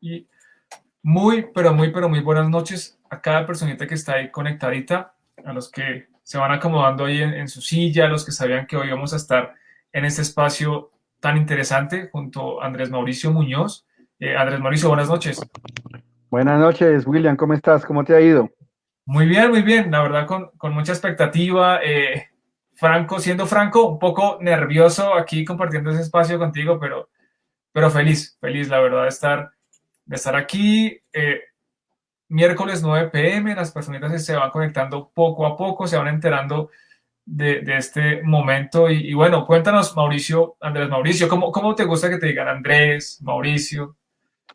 Y pero muy buenas noches a cada personita que está ahí conectadita, a los que se van acomodando ahí en su silla, a los que sabían que hoy vamos a estar en este espacio tan interesante junto a Andrés Mauricio Muñoz. Andrés Mauricio, buenas noches. Buenas noches, William, ¿cómo estás? ¿Cómo te ha ido? Muy bien, la verdad con mucha expectativa. Franco, siendo franco, un poco nervioso aquí compartiendo ese espacio contigo, pero feliz, la verdad, de estar aquí. Miércoles 9 p.m. Las personitas se van conectando poco a poco, se van enterando de este momento. Y bueno, cuéntanos, Mauricio, Andrés Mauricio, ¿cómo te gusta que te digan Andrés, Mauricio?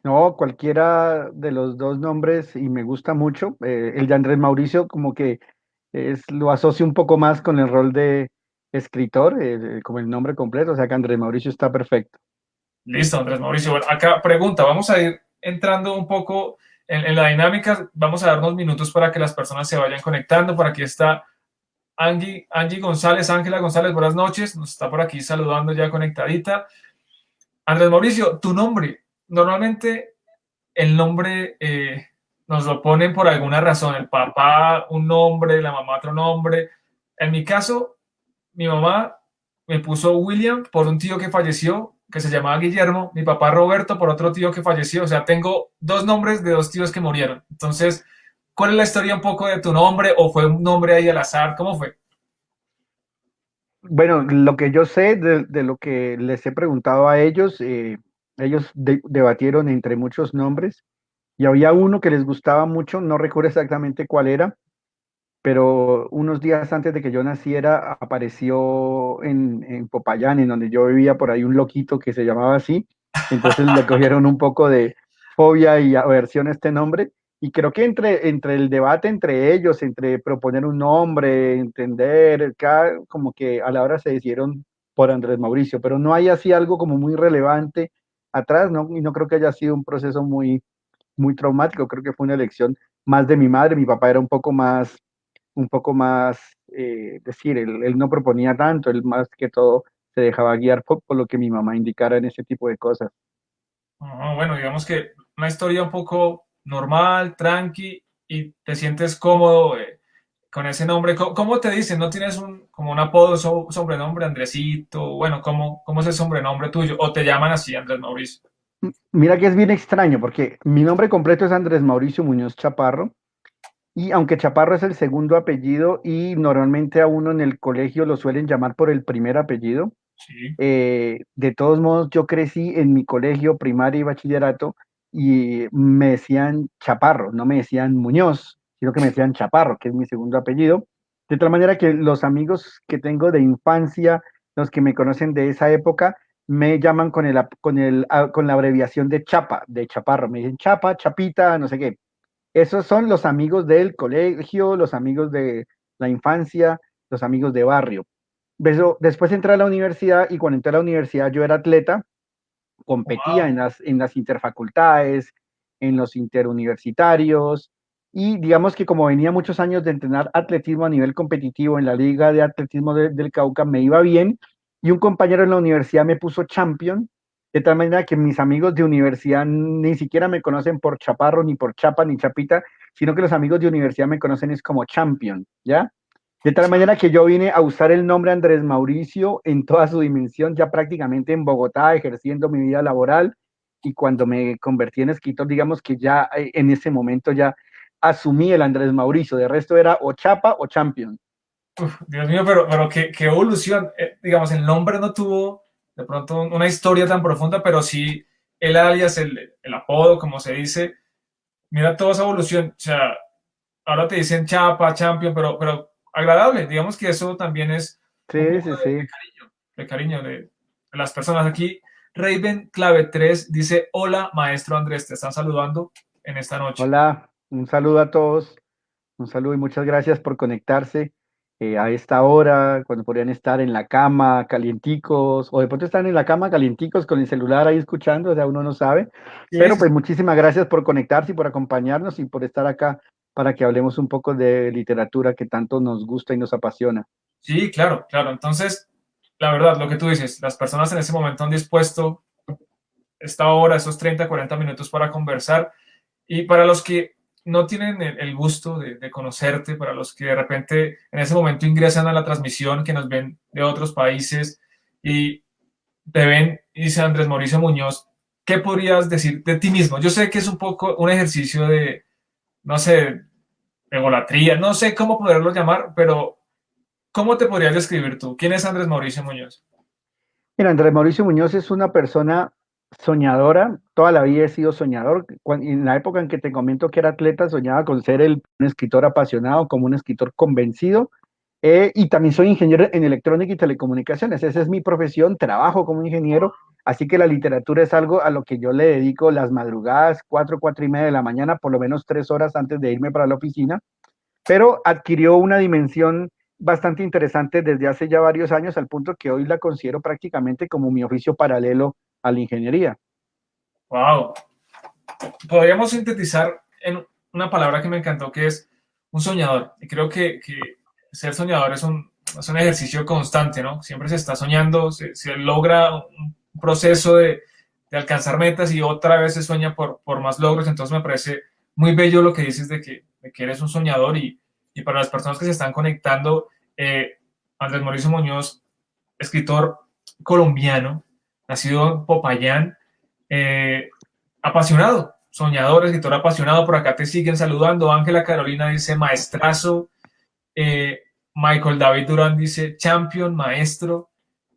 No, cualquiera de los dos nombres y me gusta mucho. El de Andrés Mauricio como que lo asocio un poco más con el rol de escritor, como el nombre completo, o sea que Andrés Mauricio está perfecto. Listo, Andrés Mauricio. Bueno, acá pregunta, vamos a ir entrando un poco en la dinámica, vamos a darnos minutos para que las personas se vayan conectando. Por aquí está Angie González, Ángela González, buenas noches, nos está por aquí saludando ya conectadita. Andrés Mauricio, tu nombre, normalmente el nombre nos lo ponen por alguna razón, el papá un nombre, la mamá otro nombre. En mi caso, mi mamá me puso William por un tío que falleció, que se llamaba Guillermo, mi papá Roberto por otro tío que falleció, o sea, tengo dos nombres de dos tíos que murieron. Entonces, ¿cuál es la historia un poco de tu nombre o fue un nombre ahí al azar? ¿Cómo fue? Bueno, lo que yo sé de lo que les he preguntado a ellos, ellos debatieron entre muchos nombres y había uno que les gustaba mucho, no recuerdo exactamente cuál era, pero unos días antes de que yo naciera apareció en Popayán, en donde yo vivía, por ahí un loquito que se llamaba así, entonces le cogieron un poco de fobia y aversión a este nombre, y creo que entre el debate entre ellos, entre proponer un nombre, entender, como que a la hora se decidieron por Andrés Mauricio, pero no hay así algo como muy relevante atrás, ¿no? Y no creo que haya sido un proceso muy traumático, creo que fue una elección más de mi madre, mi papá era un poco más, decir, él no proponía tanto, él más que todo se dejaba guiar por lo que mi mamá indicara en ese tipo de cosas. Bueno, digamos que una historia un poco normal, tranqui, y te sientes cómodo con ese nombre. ¿Cómo te dicen? ¿No tienes como un apodo, sobrenombre, Andresito? Bueno, ¿cómo es el sobrenombre tuyo? ¿O te llaman así, Andrés Mauricio? Mira que es bien extraño porque mi nombre completo es Andrés Mauricio Muñoz Chaparro y aunque Chaparro es el segundo apellido y normalmente a uno en el colegio lo suelen llamar por el primer apellido, Sí. de todos modos yo crecí en mi colegio primaria y bachillerato y me decían Chaparro, no me decían Muñoz, sino que me decían Chaparro, que es mi segundo apellido. De tal manera que los amigos que tengo de infancia, los que me conocen de esa época, me llaman con la abreviación de Chapa, de Chaparro. Me dicen Chapa, Chapita, no sé qué. Esos son los amigos del colegio, los amigos de la infancia, los amigos de barrio. Después entré a la universidad y cuando entré a la universidad yo era atleta, competía Wow. en las interfacultades, en los interuniversitarios y digamos que como venía muchos años de entrenar atletismo a nivel competitivo en la Liga de Atletismo del Cauca, me iba bien y un compañero en la universidad me puso champion, de tal manera que mis amigos de universidad ni siquiera me conocen por Chaparro, ni por Chapa, ni Chapita, sino que los amigos de universidad me conocen es como champion, ¿ya? De tal manera que yo vine a usar el nombre Andrés Mauricio en toda su dimensión, ya prácticamente en Bogotá, ejerciendo mi vida laboral. Y cuando me convertí en escritor, digamos que ya en ese momento ya asumí el Andrés Mauricio. De resto era o Chapa o Champion. Dios mío, pero qué evolución. Digamos, el nombre no tuvo de pronto una historia tan profunda, pero sí el alias, el apodo, como se dice. Mira toda esa evolución. O sea, ahora te dicen chapa, champion, pero agradable. Digamos que eso también es un Sí, poco sí, sí. de cariño de las personas aquí. Raven Clave 3 dice: Hola, maestro Andrés, te están saludando en esta noche. Hola, un saludo a todos. Un saludo y muchas gracias por conectarse a esta hora, cuando podrían estar en la cama calienticos, o de pronto están en la cama calienticos con el celular ahí escuchando, o sea, uno no sabe. Sí, Pero sí, pues muchísimas gracias por conectarse y por acompañarnos y por estar acá para que hablemos un poco de literatura que tanto nos gusta y nos apasiona. sí, claro, claro. Entonces, la verdad, lo que tú dices, las personas en ese momento han dispuesto esta hora, esos 30, 40 minutos para conversar. Y para los que no tienen el gusto de conocerte, para los que de repente en ese momento ingresan a la transmisión, que nos ven de otros países y te ven y dice Andrés Mauricio Muñoz, ¿qué podrías decir de ti mismo? Yo sé que es un poco un ejercicio de, no sé, egolatría, no sé cómo poderlo llamar, pero ¿cómo te podrías describir tú? ¿Quién es Andrés Mauricio Muñoz? Mira, Andrés Mauricio Muñoz es una persona soñadora, toda la vida he sido soñador. En la época en que te comento que era atleta, soñaba con ser un escritor apasionado, como un escritor convencido. Y también soy ingeniero en electrónica y telecomunicaciones. Esa es mi profesión, trabajo como ingeniero, así que la literatura es algo a lo que yo le dedico las madrugadas, 4:30 de la mañana, por lo menos 3 horas antes de irme para la oficina, pero adquirió una dimensión bastante interesante desde hace ya varios años, al punto que hoy la considero prácticamente como mi oficio paralelo a la ingeniería. Wow. Podríamos sintetizar en una palabra que me encantó, que es un soñador. Y creo que ser soñador es un ejercicio constante, ¿no? Siempre se está soñando, se logra un proceso de alcanzar metas y otra vez se sueña por más logros. Entonces me parece muy bello lo que dices de que eres un soñador y para las personas que se están conectando, Andrés Mauricio Muñoz, escritor colombiano, nacido en Popayán, eh, apasionado, soñador, escritor apasionado. Por acá te siguen saludando. Ángela Carolina dice maestrazo. Eh, Michael David Durán dice champion, maestro.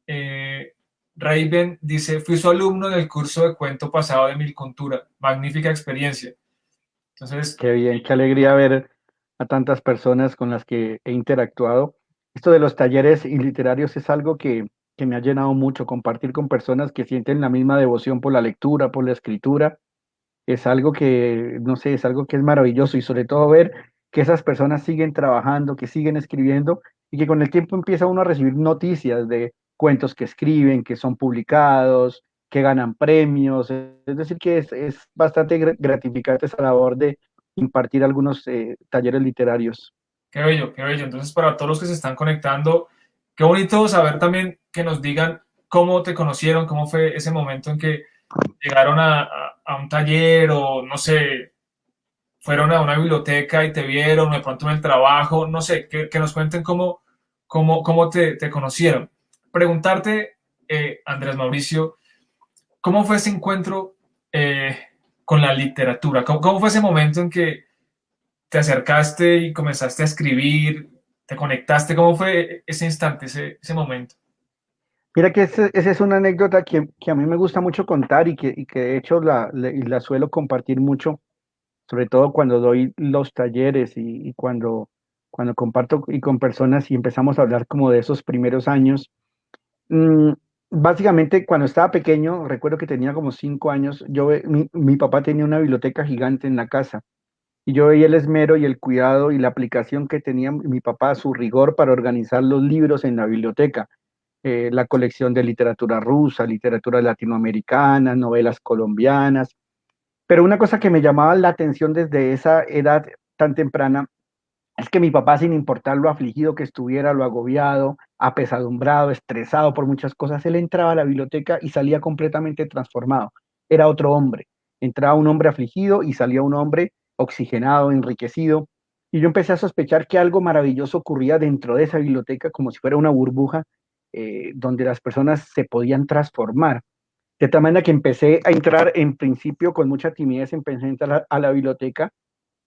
Eh, Raven dice fui su alumno en el curso de cuento pasado de Milcontura. Magnífica experiencia. Entonces, Qué bien, qué alegría ver a tantas personas con las que he interactuado. Esto de los talleres y literarios es algo que me ha llenado mucho, compartir con personas que sienten la misma devoción por la lectura, por la escritura. Es algo que, no sé, es algo que es maravilloso y sobre todo ver que esas personas siguen trabajando, que siguen escribiendo y que con el tiempo empieza uno a recibir noticias de cuentos que escriben, que son publicados, que ganan premios. Es decir, que es bastante gratificante esa labor de impartir algunos talleres literarios. qué bello, qué bello. Entonces, para todos los que se están conectando, qué bonito saber también que nos digan cómo te conocieron, cómo fue ese momento en que llegaron a un taller o no sé, fueron a una biblioteca y te vieron, de pronto en el trabajo, no sé, que nos cuenten cómo te conocieron. Preguntarte, Andrés Mauricio, ¿cómo fue ese encuentro con la literatura? ¿Cómo fue ese momento en que te acercaste y comenzaste a escribir, te conectaste? ¿Cómo fue ese instante, ese momento? Mira que esa es una anécdota que a mí me gusta mucho contar y que de hecho la suelo compartir mucho, sobre todo cuando doy los talleres y cuando comparto y con personas y empezamos a hablar como de esos primeros años. Mm, Básicamente, cuando estaba pequeño, recuerdo que tenía como 5 años, mi papá tenía una biblioteca gigante en la casa y yo veía el esmero y el cuidado y la aplicación que tenía mi papá, su rigor para organizar los libros en la biblioteca, la colección de literatura rusa, literatura latinoamericana, novelas colombianas. Pero una cosa que me llamaba la atención desde esa edad tan temprana es que mi papá, sin importar lo afligido que estuviera, lo agobiado, apesadumbrado, estresado por muchas cosas, él entraba a la biblioteca y salía completamente transformado. Era otro hombre. Entraba un hombre afligido y salía un hombre oxigenado, enriquecido. Y yo empecé a sospechar que algo maravilloso ocurría dentro de esa biblioteca, como si fuera una burbuja donde las personas se podían transformar. De tal manera que empecé a entrar en principio con mucha timidez, empecé a entrar a la biblioteca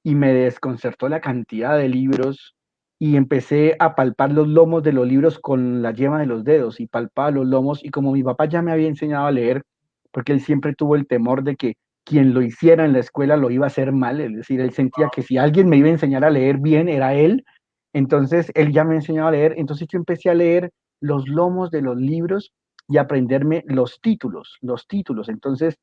y me desconcertó la cantidad de libros y empecé a palpar los lomos de los libros con la yema de los dedos y palpaba los lomos y como mi papá ya me había enseñado a leer, porque él siempre tuvo el temor de que quien lo hiciera en la escuela lo iba a hacer mal, es decir, él sentía que si alguien me iba a enseñar a leer bien era él, entonces él ya me enseñaba a leer, entonces yo empecé a leer los lomos de los libros y aprenderme los títulos, entonces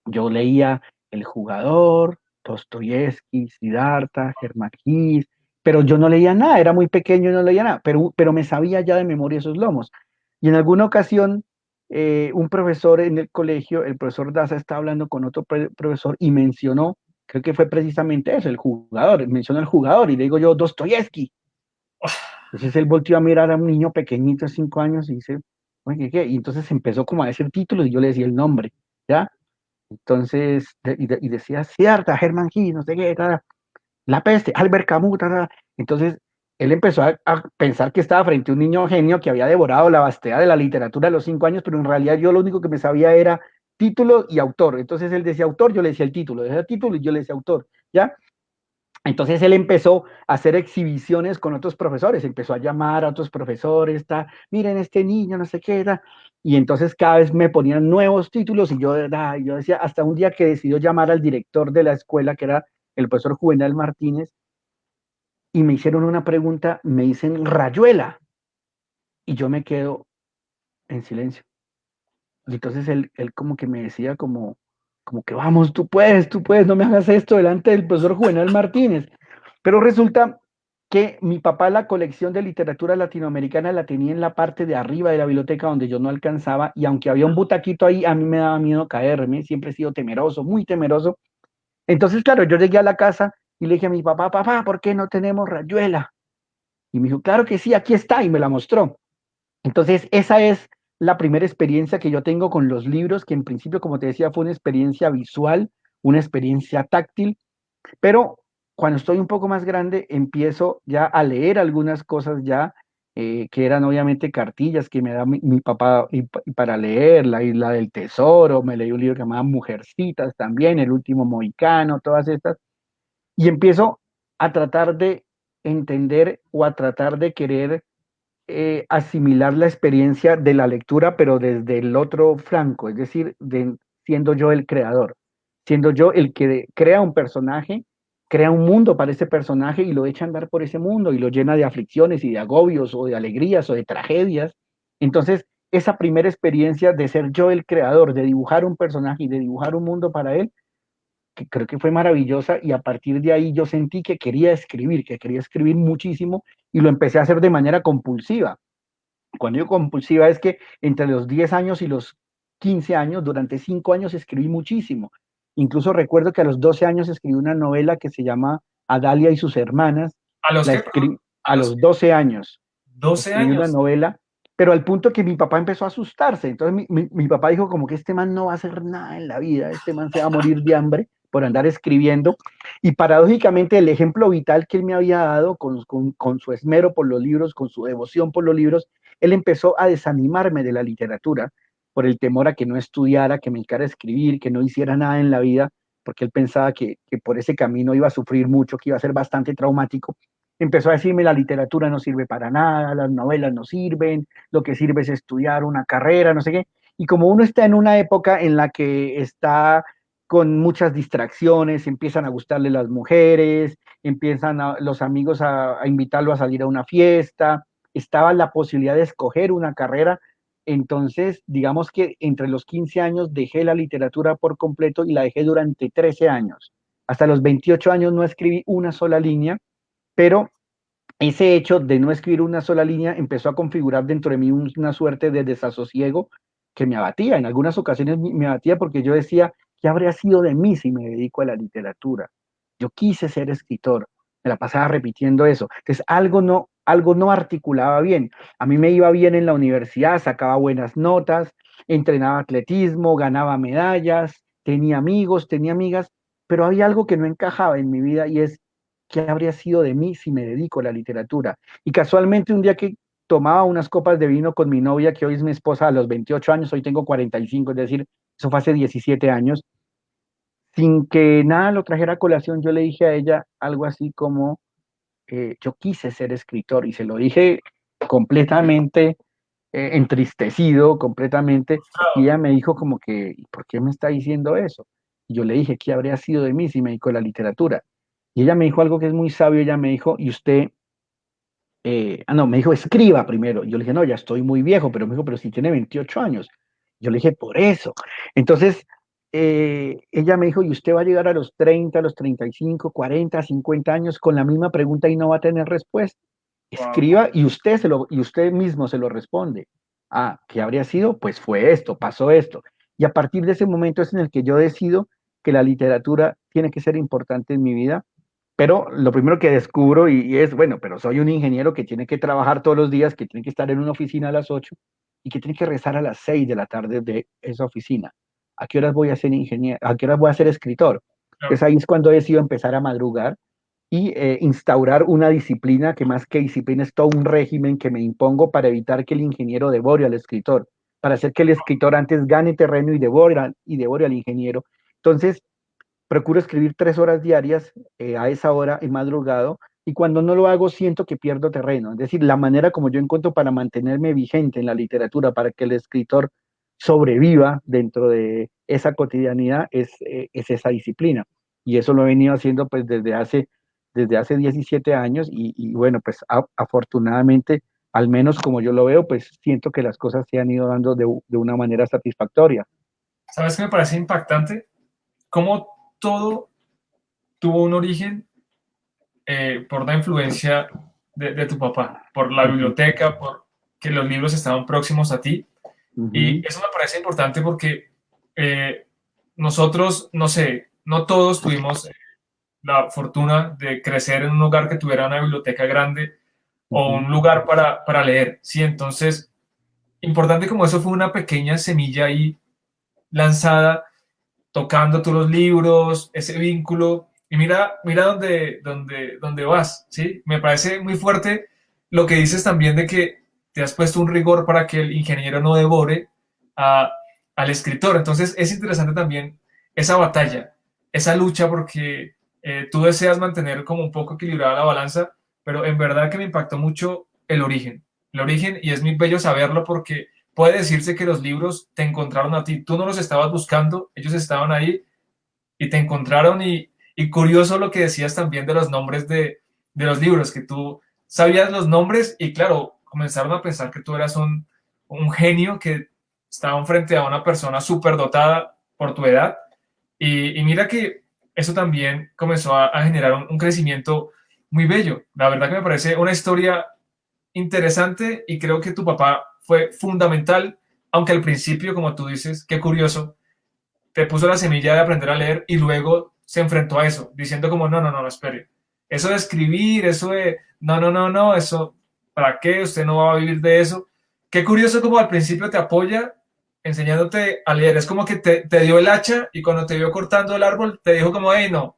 yo leía El Jugador, Dostoyevsky, Siddhartha, Germán Gis, pero yo no leía nada, era muy pequeño y no leía nada, pero me sabía ya de memoria esos lomos. Y en alguna ocasión, un profesor en el colegio, el profesor Daza, estaba hablando con otro profesor y mencionó, creo que fue precisamente eso, el jugador, mencionó el jugador y le digo yo, Dostoyevsky. Entonces él volteó a mirar a un niño pequeñito de 5 años y dice, oye, ¿qué? Y entonces empezó como a decir títulos y yo le decía el nombre. ¿ya? Entonces, y decía, cierta, Hermann Hesse, no sé qué, La peste, Albert Camus, entonces él empezó a pensar que estaba frente a un niño genio que había devorado la vastedad de la literatura a los 5 años, pero en realidad yo lo único que me sabía era título y autor. Entonces él decía autor, yo le decía el título, decía título y yo le decía autor, ¿ya? Entonces él empezó a hacer exhibiciones con otros profesores, empezó a llamar a otros profesores, miren este niño, no sé qué era, y entonces cada vez me ponían nuevos títulos y yo decía, hasta un día que decidió llamar al director de la escuela, que era el profesor Juvenal Martínez, y me hicieron una pregunta, me dicen Rayuela, y yo me quedo en silencio. Y entonces él como que me decía como que vamos, tú puedes, no me hagas esto delante del profesor Juvenal Martínez. Pero resulta que mi papá la colección de literatura latinoamericana la tenía en la parte de arriba de la biblioteca donde yo no alcanzaba y aunque había un butaquito ahí, a mí me daba miedo caerme, siempre he sido temeroso, muy temeroso. Entonces, claro, yo llegué a la casa y le dije a mi papá, papá, ¿por qué no tenemos Rayuela? Y me dijo, claro que sí, aquí está, y me la mostró. Entonces, esa es la primera experiencia que yo tengo con los libros, que en principio, como te decía, fue una experiencia visual, una experiencia táctil, pero cuando estoy un poco más grande, empiezo ya a leer algunas cosas ya, que eran obviamente cartillas que me da mi papá y para leer, La Isla del Tesoro, me leí un libro que se llamaba Mujercitas también, El Último Mohicano, todas estas, y empiezo a tratar de entender o a tratar de querer asimilar la experiencia de la lectura, pero desde el otro flanco, es decir, siendo yo el creador, siendo yo el que crea un personaje, crea un mundo para ese personaje y lo echa a andar por ese mundo y lo llena de aflicciones y de agobios o de alegrías o de tragedias. Entonces, esa primera experiencia de ser yo el creador, de dibujar un personaje y de dibujar un mundo para él, que creo que fue maravillosa y a partir de ahí yo sentí que quería escribir muchísimo y lo empecé a hacer de manera compulsiva. Cuando digo compulsiva es que entre los 10 años y los 15 años, durante 5 años escribí muchísimo. Incluso recuerdo que a los 12 años escribí una novela que se llama Adalia y sus hermanas. ¿A los La qué? Perdón, escribí a a los los 12 años. 12 Escribí una años. novela, pero al punto que mi papá empezó a asustarse. Entonces mi papá dijo como que este man no va a hacer nada en la vida, este man se va a morir de hambre por andar escribiendo. Y paradójicamente el ejemplo vital que él me había dado con su esmero por los libros, con su devoción por los libros, él empezó a desanimarme de la literatura por el temor a que no estudiara, que me dedicara a escribir, que no hiciera nada en la vida, porque él pensaba que por ese camino iba a sufrir mucho, que iba a ser bastante traumático. Empezó a decirme la literatura no sirve para nada, las novelas no sirven, lo que sirve es estudiar una carrera, no sé qué. Y como uno está en una época en la que está con muchas distracciones, empiezan a gustarle las mujeres, empiezan los amigos a invitarlo a salir a una fiesta, estaba la posibilidad de escoger una carrera. Entonces, digamos que entre los 15 años dejé la literatura por completo y la dejé durante 13 años. Hasta los 28 años no escribí una sola línea, pero ese hecho de no escribir una sola línea empezó a configurar dentro de mí una suerte de desasosiego que me abatía. En algunas ocasiones me abatía porque yo decía, ¿qué habría sido de mí si me dedico a la literatura? Yo quise ser escritor, me la pasaba repitiendo eso. Entonces, algo no articulaba bien. A mí me iba bien en la universidad, sacaba buenas notas, entrenaba atletismo, ganaba medallas, tenía amigos, tenía amigas, pero había algo que no encajaba en mi vida y es qué habría sido de mí si me dedico a la literatura. Y casualmente un día que tomaba unas copas de vino con mi novia, que hoy es mi esposa a los 28 años, hoy tengo 45, es decir, eso fue hace 17 años, sin que nada lo trajera a colación, yo le dije a ella algo así como, yo quise ser escritor y se lo dije completamente entristecido, completamente, y ella me dijo como que, ¿por qué me está diciendo eso? Y yo le dije, ¿qué habría sido de mí si me dedico a la literatura? Y ella me dijo algo que es muy sabio, ella me dijo, y usted, no, me dijo, escriba primero. Yo le dije, no, ya estoy muy viejo, pero me dijo, pero si tiene 28 años. Yo le dije, por eso. Entonces, ella me dijo, y usted va a llegar a los 30, a los 35, 40, 50 años con la misma pregunta y no va a tener respuesta. Wow. Escriba y usted mismo se lo responde. Ah, ¿qué habría sido? Pues fue esto, pasó esto. Y a partir de ese momento es en el que yo decido que la literatura tiene que ser importante en mi vida, pero lo primero que descubro y es, bueno, pero soy un ingeniero que tiene que trabajar todos los días, que tiene que estar en una oficina a las 8 y que tiene que rezar a las 6 de la tarde de esa oficina. ¿a qué horas voy a ser ingeniero? ¿A qué horas voy a ser escritor? Entonces claro. ahí es cuando he decidido empezar a madrugar y instaurar una disciplina que más que disciplina es todo un régimen que me impongo para evitar que el ingeniero devore al escritor, para hacer que el escritor antes gane terreno y devore al ingeniero. Entonces, procuro escribir 3 horas diarias a esa hora en madrugado y cuando no lo hago siento que pierdo terreno. Es decir, la manera como yo encuentro para mantenerme vigente en la literatura, para que el escritor sobreviva dentro de esa cotidianidad, es esa disciplina. Y eso lo he venido haciendo pues desde hace 17 años y bueno, pues afortunadamente, al menos como yo lo veo, pues siento que las cosas se han ido dando de una manera satisfactoria. ¿Sabes qué me parece impactante? Cómo todo tuvo un origen por la influencia de tu papá, por la Ujú, biblioteca, por que los libros estaban próximos a ti. Y ujú, eso me parece importante porque eh, nosotros, no sé, no todos tuvimos la fortuna de crecer en un lugar que tuviera una biblioteca grande o ujú. un lugar para leer, ¿sí? Entonces, importante como eso fue una pequeña semilla ahí lanzada, tocando tú los libros, ese vínculo, y mira dónde vas, ¿sí? Me parece muy fuerte lo que dices también de que te has puesto un rigor para que el ingeniero no devore a, al escritor. Entonces es interesante también esa batalla, esa lucha, porque tú deseas mantener como un poco equilibrada la balanza, pero en verdad que me impactó mucho el origen, y es muy bello saberlo porque puede decirse que los libros te encontraron a ti, tú no los estabas buscando, ellos estaban ahí y te encontraron, y curioso lo que decías también de los nombres de los libros, que tú sabías los nombres y claro, comenzaron a pensar que tú eras un genio que estaba frente a una persona súper dotada por tu edad, y mira que eso también comenzó a generar un crecimiento muy bello. La verdad que me parece una historia interesante y creo que tu papá fue fundamental, aunque al principio, como tú dices, qué curioso, te puso la semilla de aprender a leer y luego se enfrentó a eso, diciendo como, no, no, no, no, espere. Eso de escribir, eso de, no, no, no, no, eso, ¿para qué? Usted no va a vivir de eso. Qué curioso como al principio te apoya enseñándote a leer. Es como que te dio el hacha y cuando te vio cortando el árbol te dijo como, hey, no,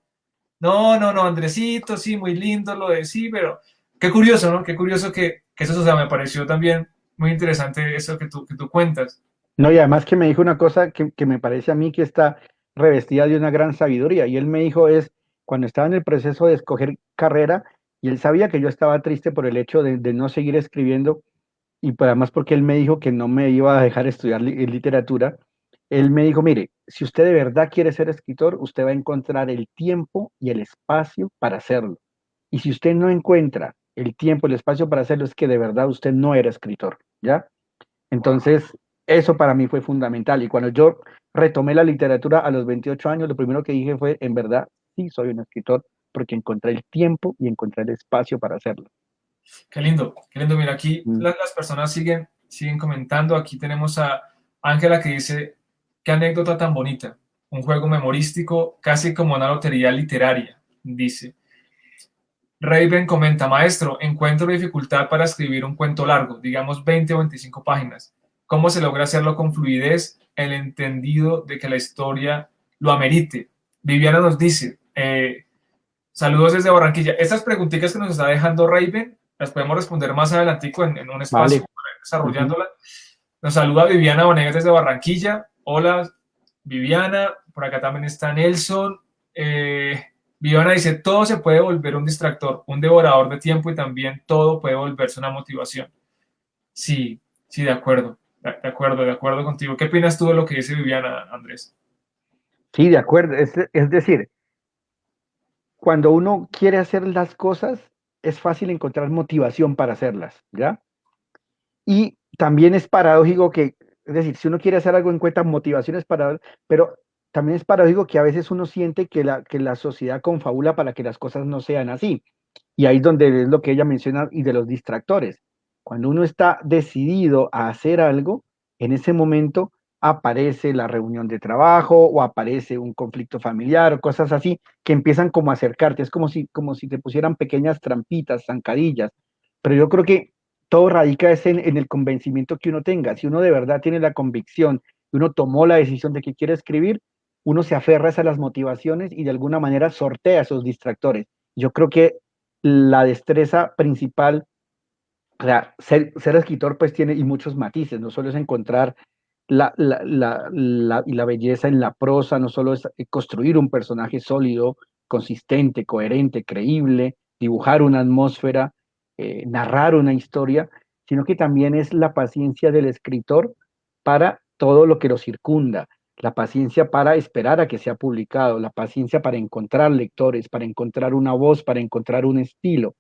no, no, no, Andresito, sí, muy lindo lo de sí, pero qué curioso, ¿no? Qué curioso que eso, o sea, me pareció también muy interesante eso que tú cuentas. No, y además que me dijo una cosa que me parece a mí que está revestida de una gran sabiduría, y él me dijo cuando estaba en el proceso de escoger carrera, y él sabía que yo estaba triste por el hecho de no seguir escribiendo, y pues además porque él me dijo que no me iba a dejar estudiar literatura, él me dijo, mire, si usted de verdad quiere ser escritor, usted va a encontrar el tiempo y el espacio para hacerlo. Y si usted no encuentra el tiempo y el espacio para hacerlo, es que de verdad usted no era escritor, ¿ya? Entonces, eso para mí fue fundamental. Y cuando yo retomé la literatura a los 28 años, lo primero que dije fue, en verdad, sí, soy un escritor, porque encontré el tiempo y encontré el espacio para hacerlo. Qué lindo, qué lindo. Mira, aquí Mm. las personas siguen comentando. Aquí tenemos a Ángela que dice, qué anécdota tan bonita. Un juego memorístico, casi como una lotería literaria, dice. Raven comenta, maestro, encuentro dificultad para escribir un cuento largo, digamos 20 o 25 páginas. ¿Cómo se logra hacerlo con fluidez, el entendido de que la historia lo amerite? Viviana nos dice, saludos desde Barranquilla. Estas preguntitas que nos está dejando Raven, las podemos responder más adelantico en un espacio Vale. para ir Ujú. desarrollándolas. Nos saluda Viviana Vanegas desde Barranquilla. Hola, Viviana. Por acá también está Nelson. Viviana dice, todo se puede volver un distractor, un devorador de tiempo y también todo puede volverse una motivación. Sí, sí, de acuerdo. De acuerdo contigo. ¿Qué opinas tú de lo que dice Viviana, Andrés? Sí, de acuerdo. Es decir, cuando uno quiere hacer las cosas, es fácil encontrar motivación para hacerlas, ¿ya? Y también es paradójico que, es decir, si uno quiere hacer algo, encuentra motivaciones para, pero también es paradójico que a veces uno siente que la sociedad confabula para que las cosas no sean así. Y ahí es donde es lo que ella menciona y de los distractores. Cuando uno está decidido a hacer algo, en ese momento aparece la reunión de trabajo o aparece un conflicto familiar o cosas así que empiezan como a acercarte. Es como si te pusieran pequeñas trampitas, zancadillas. Pero yo creo que todo radica es en el convencimiento que uno tenga. Si uno de verdad tiene la convicción y uno tomó la decisión de que quiere escribir, uno se aferra a las motivaciones y de alguna manera sortea esos distractores. Yo creo que la destreza principal, o sea, ser escritor pues tiene y muchos matices, no solo es encontrar la belleza en la prosa, no solo es construir un personaje sólido, consistente, coherente, creíble, dibujar una atmósfera, narrar una historia, sino que también es la paciencia del escritor para todo lo que lo circunda, la paciencia para esperar a que sea publicado, la paciencia para encontrar lectores, para encontrar una voz, para encontrar un estilo.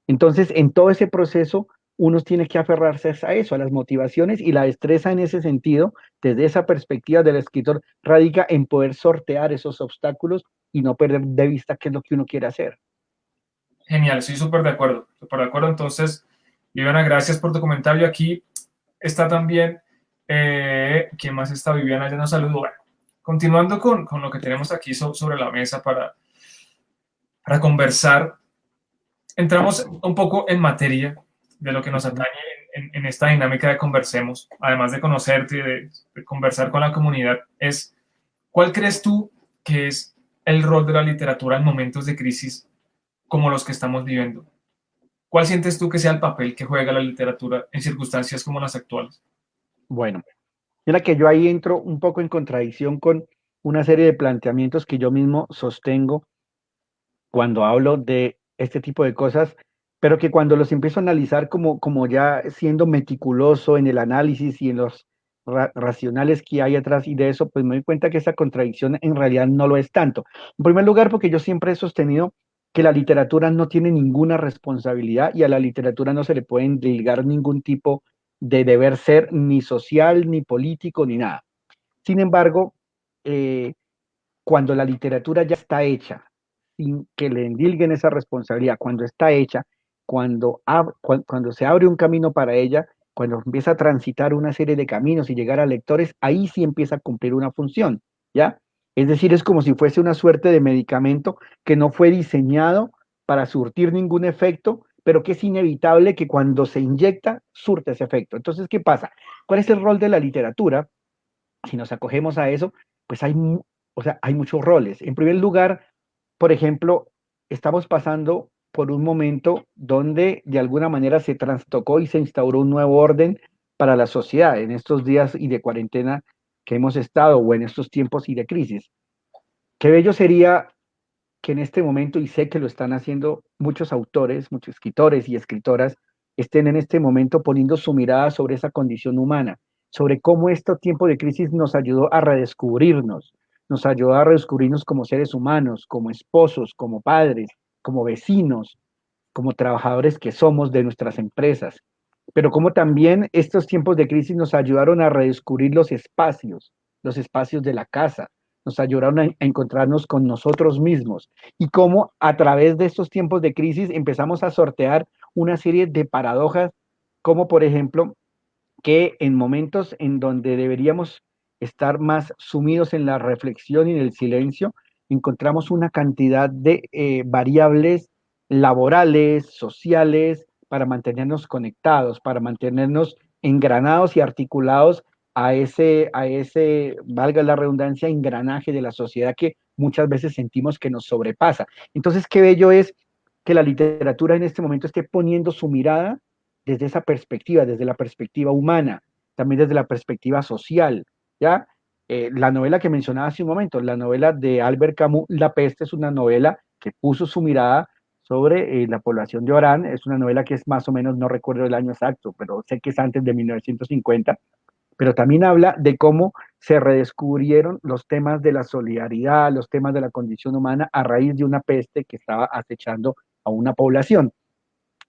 Entonces, en todo ese proceso, uno tiene que aferrarse a eso, a las motivaciones y la destreza en ese sentido, desde esa perspectiva del escritor, radica en poder sortear esos obstáculos y no perder de vista qué es lo que uno quiere hacer. Genial, estoy súper de acuerdo. Súper de acuerdo. Entonces, Viviana, gracias por tu comentario. Aquí está también, ¿quién más está? Viviana ya nos saludó. Bueno, continuando con lo que tenemos aquí sobre la mesa para conversar, entramos un poco en materia de lo que nos atañe en esta dinámica de conversemos, además de conocerte y de conversar con la comunidad, es ¿cuál crees tú que es el rol de la literatura en momentos de crisis como los que estamos viviendo? ¿Cuál sientes tú que sea el papel que juega la literatura en circunstancias como las actuales? Bueno, mira que yo ahí entro un poco en contradicción con una serie de planteamientos que yo mismo sostengo cuando hablo de este tipo de cosas, pero que cuando los empiezo a analizar como ya siendo meticuloso en el análisis y en los racionales que hay atrás y de eso, pues me doy cuenta que esa contradicción en realidad no lo es tanto. En primer lugar, porque yo siempre he sostenido que la literatura no tiene ninguna responsabilidad y a la literatura no se le puede ligar ningún tipo de deber ser ni social, ni político, ni nada. Sin embargo, eh, cuando la literatura ya está hecha, sin que le endilguen esa responsabilidad, cuando está hecha, cuando se abre un camino para ella, cuando empieza a transitar una serie de caminos y llegar a lectores, ahí sí empieza a cumplir una función, ¿ya? Es decir, es como si fuese una suerte de medicamento que no fue diseñado para surtir ningún efecto, pero que es inevitable que cuando se inyecta, surte ese efecto. Entonces, ¿qué pasa? ¿Cuál es el rol de la literatura? Si nos acogemos a eso, pues o sea, hay muchos roles. En primer lugar, por ejemplo, estamos pasando por un momento donde de alguna manera se trastocó y se instauró un nuevo orden para la sociedad en estos días y de cuarentena que hemos estado o en estos tiempos y de crisis. Qué bello sería que en este momento, y sé que lo están haciendo muchos autores, muchos escritores y escritoras, estén en este momento poniendo su mirada sobre esa condición humana, sobre cómo este tiempo de crisis nos ayudó a redescubrirnos, nos ayudó a redescubrirnos como seres humanos, como esposos, como padres, como vecinos, como trabajadores que somos de nuestras empresas, pero como también estos tiempos de crisis nos ayudaron a redescubrir los espacios de la casa, nos ayudaron a encontrarnos con nosotros mismos y cómo a través de estos tiempos de crisis empezamos a sortear una serie de paradojas, como por ejemplo que en momentos en donde deberíamos estar más sumidos en la reflexión y en el silencio, encontramos una cantidad de variables laborales, sociales, para mantenernos conectados, para mantenernos engranados y articulados valga la redundancia, engranaje de la sociedad que muchas veces sentimos que nos sobrepasa. Entonces, qué bello es que la literatura en este momento esté poniendo su mirada desde esa perspectiva, desde la perspectiva humana, también desde la perspectiva social, ¿ya? La novela que mencionaba hace un momento, la novela de Albert Camus, La peste, es una novela que puso su mirada sobre la población de Orán, es una novela que es más o menos, no recuerdo el año exacto, pero sé que es antes de 1950, pero también habla de cómo se redescubrieron los temas de la solidaridad, los temas de la condición humana a raíz de una peste que estaba acechando a una población.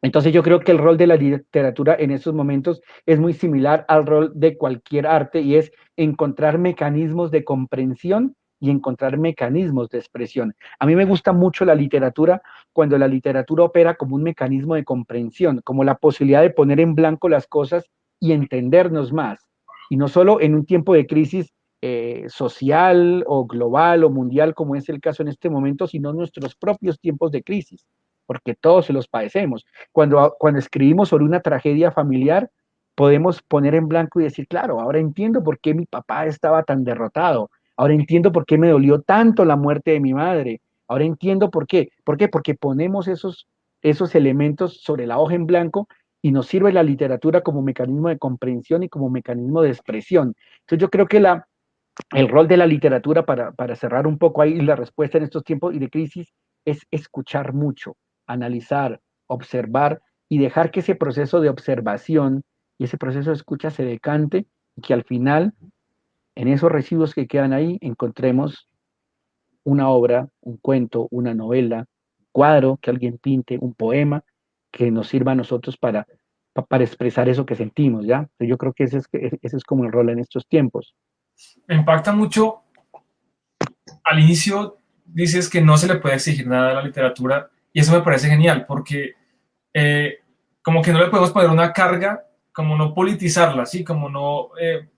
Entonces yo creo que el rol de la literatura en estos momentos es muy similar al rol de cualquier arte y es encontrar mecanismos de comprensión y encontrar mecanismos de expresión. A mí me gusta mucho la literatura cuando la literatura opera como un mecanismo de comprensión, como la posibilidad de poner en blanco las cosas y entendernos más. Y no solo en un tiempo de crisis social o global o mundial como es el caso en este momento, sino en nuestros propios tiempos de crisis, porque todos se los padecemos. Cuando escribimos sobre una tragedia familiar, podemos poner en blanco y decir, claro, ahora entiendo por qué mi papá estaba tan derrotado, ahora entiendo por qué me dolió tanto la muerte de mi madre, ahora entiendo por qué. ¿Por qué? Porque ponemos esos elementos sobre la hoja en blanco y nos sirve la literatura como mecanismo de comprensión y como mecanismo de expresión. Entonces yo creo que el rol de la literatura, para cerrar un poco ahí la respuesta en estos tiempos y de crisis, es escuchar mucho, analizar, observar y dejar que ese proceso de observación y ese proceso de escucha se decante y que al final, en esos residuos que quedan ahí, encontremos una obra, un cuento, una novela, un cuadro que alguien pinte, un poema que nos sirva a nosotros para expresar eso que sentimos, ¿ya? Yo creo que ese es como el rol en estos tiempos. Me impacta mucho. Al inicio dices que no se le puede exigir nada a la literatura y eso me parece genial porque eh, como que no le podemos poner una carga, como no politizarla, ¿sí? Como no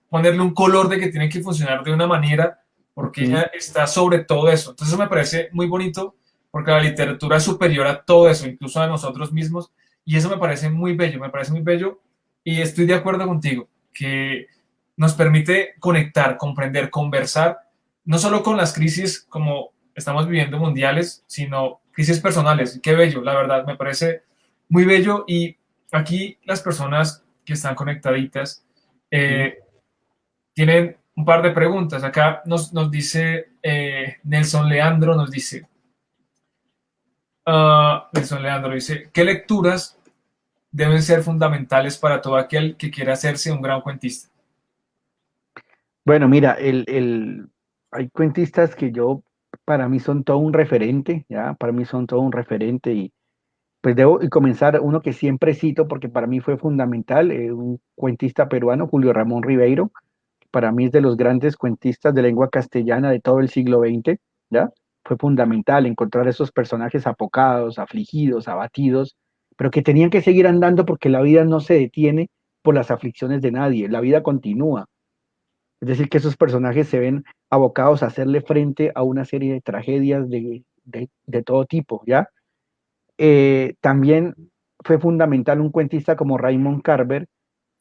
ponerle un color de que tiene que funcionar de una manera porque ¿Mm? ella está sobre todo eso. Entonces me parece muy bonito porque la literatura es superior a todo eso, incluso a nosotros mismos, y eso me parece muy bello y estoy de acuerdo contigo, que nos permite conectar, comprender, conversar, no solo con las crisis como estamos viviendo mundiales, sino crisis personales. Qué bello, la verdad, me parece muy bello. Y aquí las personas que están conectaditas ¿Mm? tienen un par de preguntas. Acá nos dice Nelson Leandro, nos dice, Nelson Leandro dice, ¿qué lecturas deben ser fundamentales para todo aquel que quiera hacerse un gran cuentista? Bueno, mira, hay cuentistas que para mí son todo un referente, ¿ya? Para mí son todo un referente y pues debo y comenzar uno que siempre cito porque para mí fue fundamental, un cuentista peruano, Julio Ramón Ribeiro, que para mí es de los grandes cuentistas de lengua castellana de todo el siglo XX, ¿ya? Fue fundamental encontrar esos personajes apocados, afligidos, abatidos, pero que tenían que seguir andando porque la vida no se detiene por las aflicciones de nadie, la vida continúa. Es decir, que esos personajes se ven abocados a hacerle frente a una serie de tragedias de todo tipo, ¿ya? También fue fundamental un cuentista como Raymond Carver,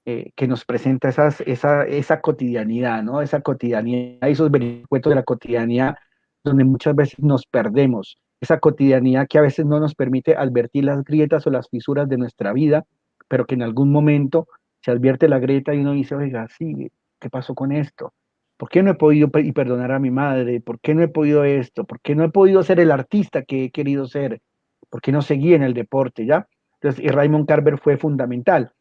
que nos presenta esa cotidianidad, ¿no? Esa cotidianidad y esos vericuetos de la cotidianidad donde muchas veces nos perdemos, esa cotidianidad que a veces no nos permite advertir las grietas o las fisuras de nuestra vida, pero que en algún momento se advierte la grieta y uno dice, oiga, sí, ¿qué pasó con esto? ¿Por qué no he podido perdonar a mi madre? ¿Por qué no he podido esto? ¿Por qué no he podido ser el artista que he querido ser? ¿Por qué no seguí en el deporte, ya? Entonces, y Raymond Carver fue fundamental.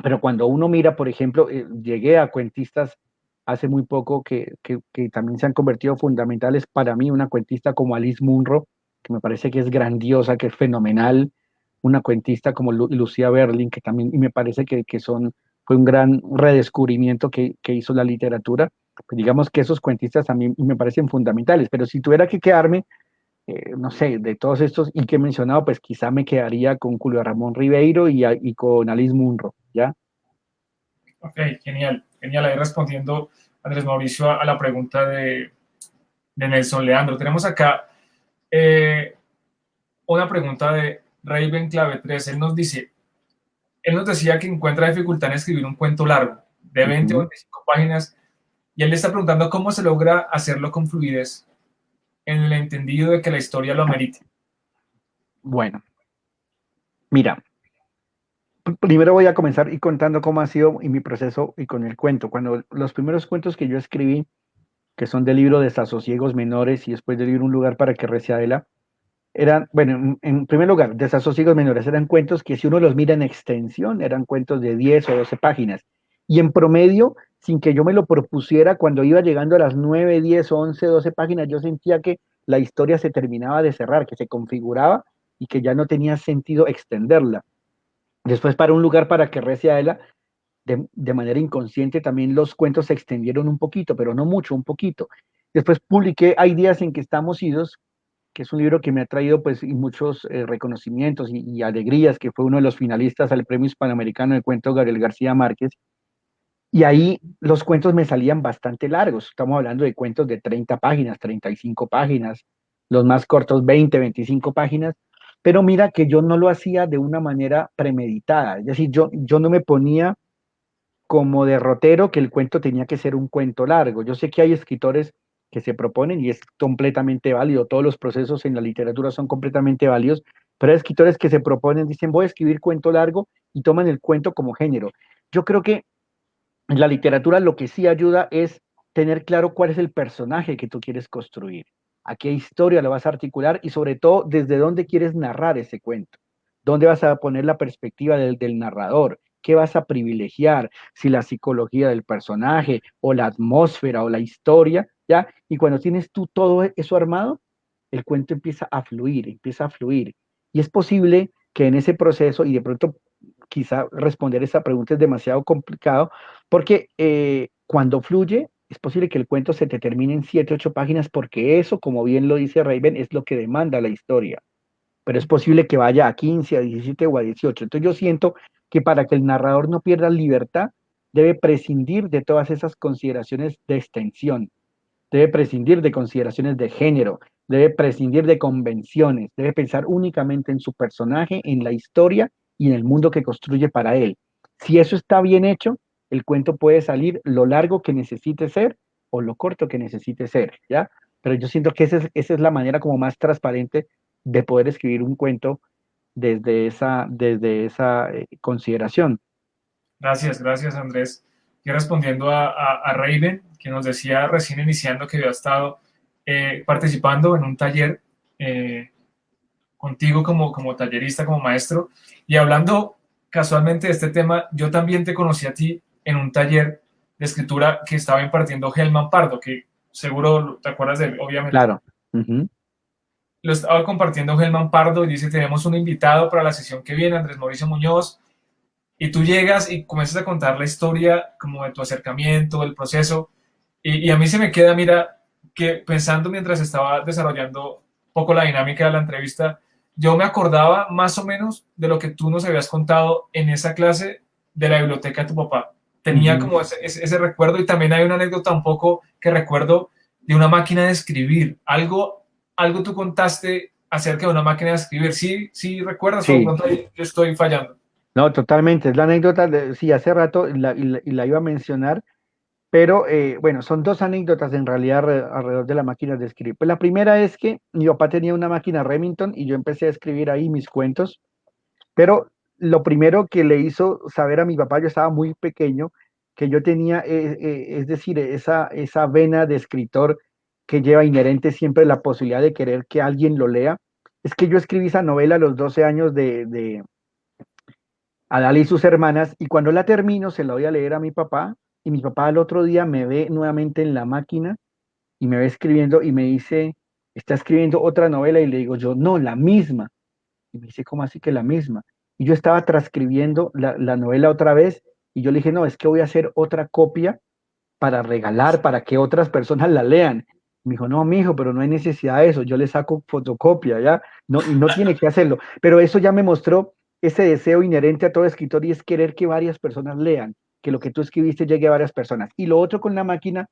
Pero cuando uno mira, por ejemplo, llegué a cuentistas hace muy poco que también se han convertido fundamentales para mí, una cuentista como Alice Munro, que me parece que es grandiosa, que es fenomenal, una cuentista como Lucía Berlin, que también, y me parece fue un gran redescubrimiento que hizo la literatura. Pues digamos que esos cuentistas a mí me parecen fundamentales, pero si tuviera que quedarme, no sé, de todos estos y que he mencionado, pues quizá me quedaría con Julio Ramón Ribeiro y con Alice Munro, ¿ya? Ok, genial, genial. Ahí respondiendo, Andrés Mauricio, a la pregunta de Nelson Leandro. Tenemos acá eh, una pregunta de Raven Clave 3. Él nos decía que encuentra dificultad en escribir un cuento largo, de 20 o Ujú. 25 páginas, y él le está preguntando cómo se logra hacerlo con fluidez en el entendido de que la historia lo amerite. Bueno, mira, primero voy a comenzar y contando cómo ha sido y mi proceso y con el cuento. Cuando los primeros cuentos que yo escribí, que son del libro Desasosiegos Menores y después del libro Un lugar para que rece Adela, eran, bueno, en primer lugar, Desasosiegos Menores eran cuentos que si uno los mira en extensión, eran cuentos de 10 o 12 páginas. Y en promedio, sin que yo me lo propusiera, cuando iba llegando a las 9, 10, 11, 12 páginas, yo sentía que la historia se terminaba de cerrar, que se configuraba y que ya no tenía sentido extenderla. Después, para Un lugar para que rece Adela, de manera inconsciente también los cuentos se extendieron un poquito, pero no mucho, un poquito. Después publiqué Hay días en que estamos idos, que es un libro que me ha traído pues muchos reconocimientos y alegrías, que fue uno de los finalistas al Premio Hispanoamericano de Cuento Gabriel García Márquez. Y ahí los cuentos me salían bastante largos. Estamos hablando de cuentos de 30 páginas, 35 páginas, los más cortos 20, 25 páginas. Pero mira que yo no lo hacía de una manera premeditada. Es decir, yo no me ponía como derrotero que el cuento tenía que ser un cuento largo. Yo sé que hay escritores que se proponen y es completamente válido, todos los procesos en la literatura son completamente válidos, pero hay escritores que se proponen, dicen, voy a escribir cuento largo y toman el cuento como género. Yo creo que en la literatura lo que sí ayuda es tener claro cuál es el personaje que tú quieres construir, a qué historia lo vas a articular y sobre todo desde dónde quieres narrar ese cuento, dónde vas a poner la perspectiva del narrador, qué vas a privilegiar, si la psicología del personaje o la atmósfera o la historia, ¿ya? Y cuando tienes tú todo eso armado, el cuento empieza a fluir, empieza a fluir. Y es posible que en ese proceso, y de pronto quizá responder esa pregunta es demasiado complicado, porque cuando fluye, es posible que el cuento se te termine en 7, 8 páginas, porque eso, como bien lo dice Raven, es lo que demanda la historia. Pero es posible que vaya a 15, a 17 o a 18. Entonces yo siento que para que el narrador no pierda libertad, debe prescindir de todas esas consideraciones de extensión, debe prescindir de consideraciones de género, debe prescindir de convenciones, debe pensar únicamente en su personaje, en la historia y en el mundo que construye para él. Si eso está bien hecho, el cuento puede salir lo largo que necesite ser o lo corto que necesite ser, ¿ya? Pero yo siento que esa es la manera como más transparente de poder escribir un cuento desde esa consideración. Gracias, gracias Andrés. Y respondiendo a Raven, que nos decía recién iniciando que había estado participando en un taller eh, contigo como tallerista, como maestro, y hablando casualmente de este tema, yo también te conocí a ti en un taller de escritura que estaba impartiendo Helman Pardo, que seguro te acuerdas de él, obviamente. Claro. Ujú. Lo estaba compartiendo Helman Pardo y dice, tenemos un invitado para la sesión que viene, Andrés Mauricio Muñoz, y tú llegas y comienzas a contar la historia como de tu acercamiento, del proceso, y a mí se me queda, mira, que pensando mientras estaba desarrollando un poco la dinámica de la entrevista, yo me acordaba más o menos de lo que tú nos habías contado en esa clase de la biblioteca de tu papá. Tenía Ujú. como ese recuerdo y también hay una anécdota un poco que recuerdo de una máquina de escribir. Algo tú contaste acerca de una máquina de escribir. ¿Sí, sí recuerdas o de Sí. pronto yo estoy fallando? No, totalmente. Es la anécdota de, sí, hace rato y la iba a mencionar, pero bueno, son dos anécdotas en realidad alrededor de la máquina de escribir. Pues la primera es que mi papá tenía una máquina Remington y yo empecé a escribir ahí mis cuentos, pero lo primero que le hizo saber a mi papá, yo estaba muy pequeño, que yo tenía, es decir, esa vena de escritor que lleva inherente siempre la posibilidad de querer que alguien lo lea, es que yo escribí esa novela a los 12 años de Adal y sus hermanas, y cuando la termino se la voy a leer a mi papá, y mi papá al otro día me ve nuevamente en la máquina y me ve escribiendo y me dice, está escribiendo otra novela, y le digo yo, no, la misma. Y me dice, ¿cómo así que la misma? Y yo estaba transcribiendo la novela otra vez, y yo le dije, no, es que voy a hacer otra copia para regalar, para que otras personas la lean. Me dijo, no, mijo, pero no hay necesidad de eso, yo le saco fotocopia, ¿ya? No, y no tiene que hacerlo. Pero eso ya me mostró ese deseo inherente a todo escritor y es querer que varias personas lean, que lo que tú escribiste llegue a varias personas. Y lo otro con la máquina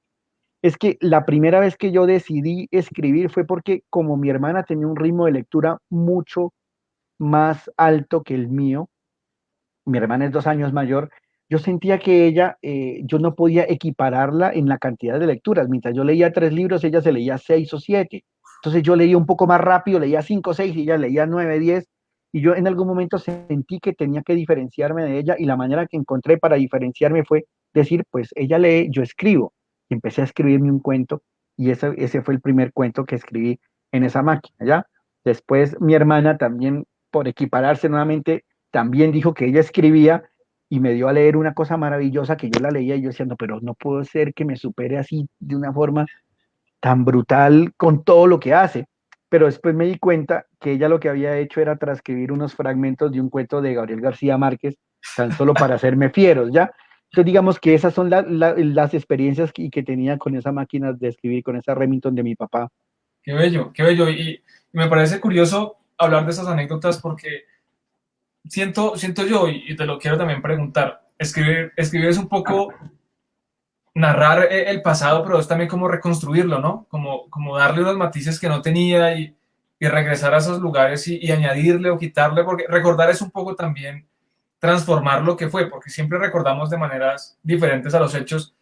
es que la primera vez que yo decidí escribir fue porque como mi hermana tenía un ritmo de lectura mucho más alto que el mío, mi hermana es 2 años mayor, yo sentía que ella, yo no podía equipararla en la cantidad de lecturas. Mientras yo leía 3 libros, ella se leía 6 o 7. Entonces yo leía un poco más rápido, leía 5 o 6 y ella leía 9, 10. Y yo en algún momento sentí que tenía que diferenciarme de ella y la manera que encontré para diferenciarme fue decir, pues ella lee, yo escribo. Y empecé a escribirme un cuento y ese fue el primer cuento que escribí en esa máquina, ¿ya? Después mi hermana también, por equipararse nuevamente, también dijo que ella escribía y me dio a leer una cosa maravillosa que yo la leía y yo decía, no, pero no puedo ser que me supere así de una forma tan brutal con todo lo que hace. Pero después me di cuenta que ella lo que había hecho era transcribir unos fragmentos de un cuento de Gabriel García Márquez, tan solo para hacerme fieros, ¿ya? Entonces digamos que esas son las experiencias que tenía con esa máquina de escribir, con esa Remington de mi papá. Qué bello, qué bello. Y me parece curioso hablar de esas anécdotas porque siento yo, y te lo quiero también preguntar, escribir es un poco narrar el pasado, pero es también como reconstruirlo, ¿no? Como darle unos matices que no tenía y regresar a esos lugares y añadirle o quitarle, porque recordar es un poco también transformar lo que fue, porque siempre recordamos de maneras diferentes a los hechos.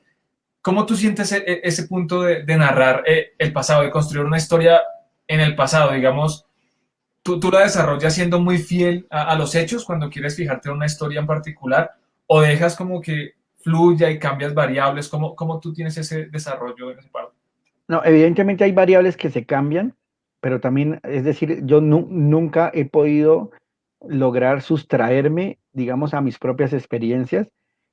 ¿Cómo tú sientes ese punto de narrar el pasado, de construir una historia en el pasado? Digamos, tú la desarrollas siendo muy fiel a los hechos cuando quieres fijarte en una historia en particular, o dejas como que fluya y cambias variables. ¿Cómo tú tienes ese desarrollo en ese parte? No, evidentemente hay variables que se cambian, pero también, es decir, yo nunca he podido lograr sustraerme, digamos, a mis propias experiencias.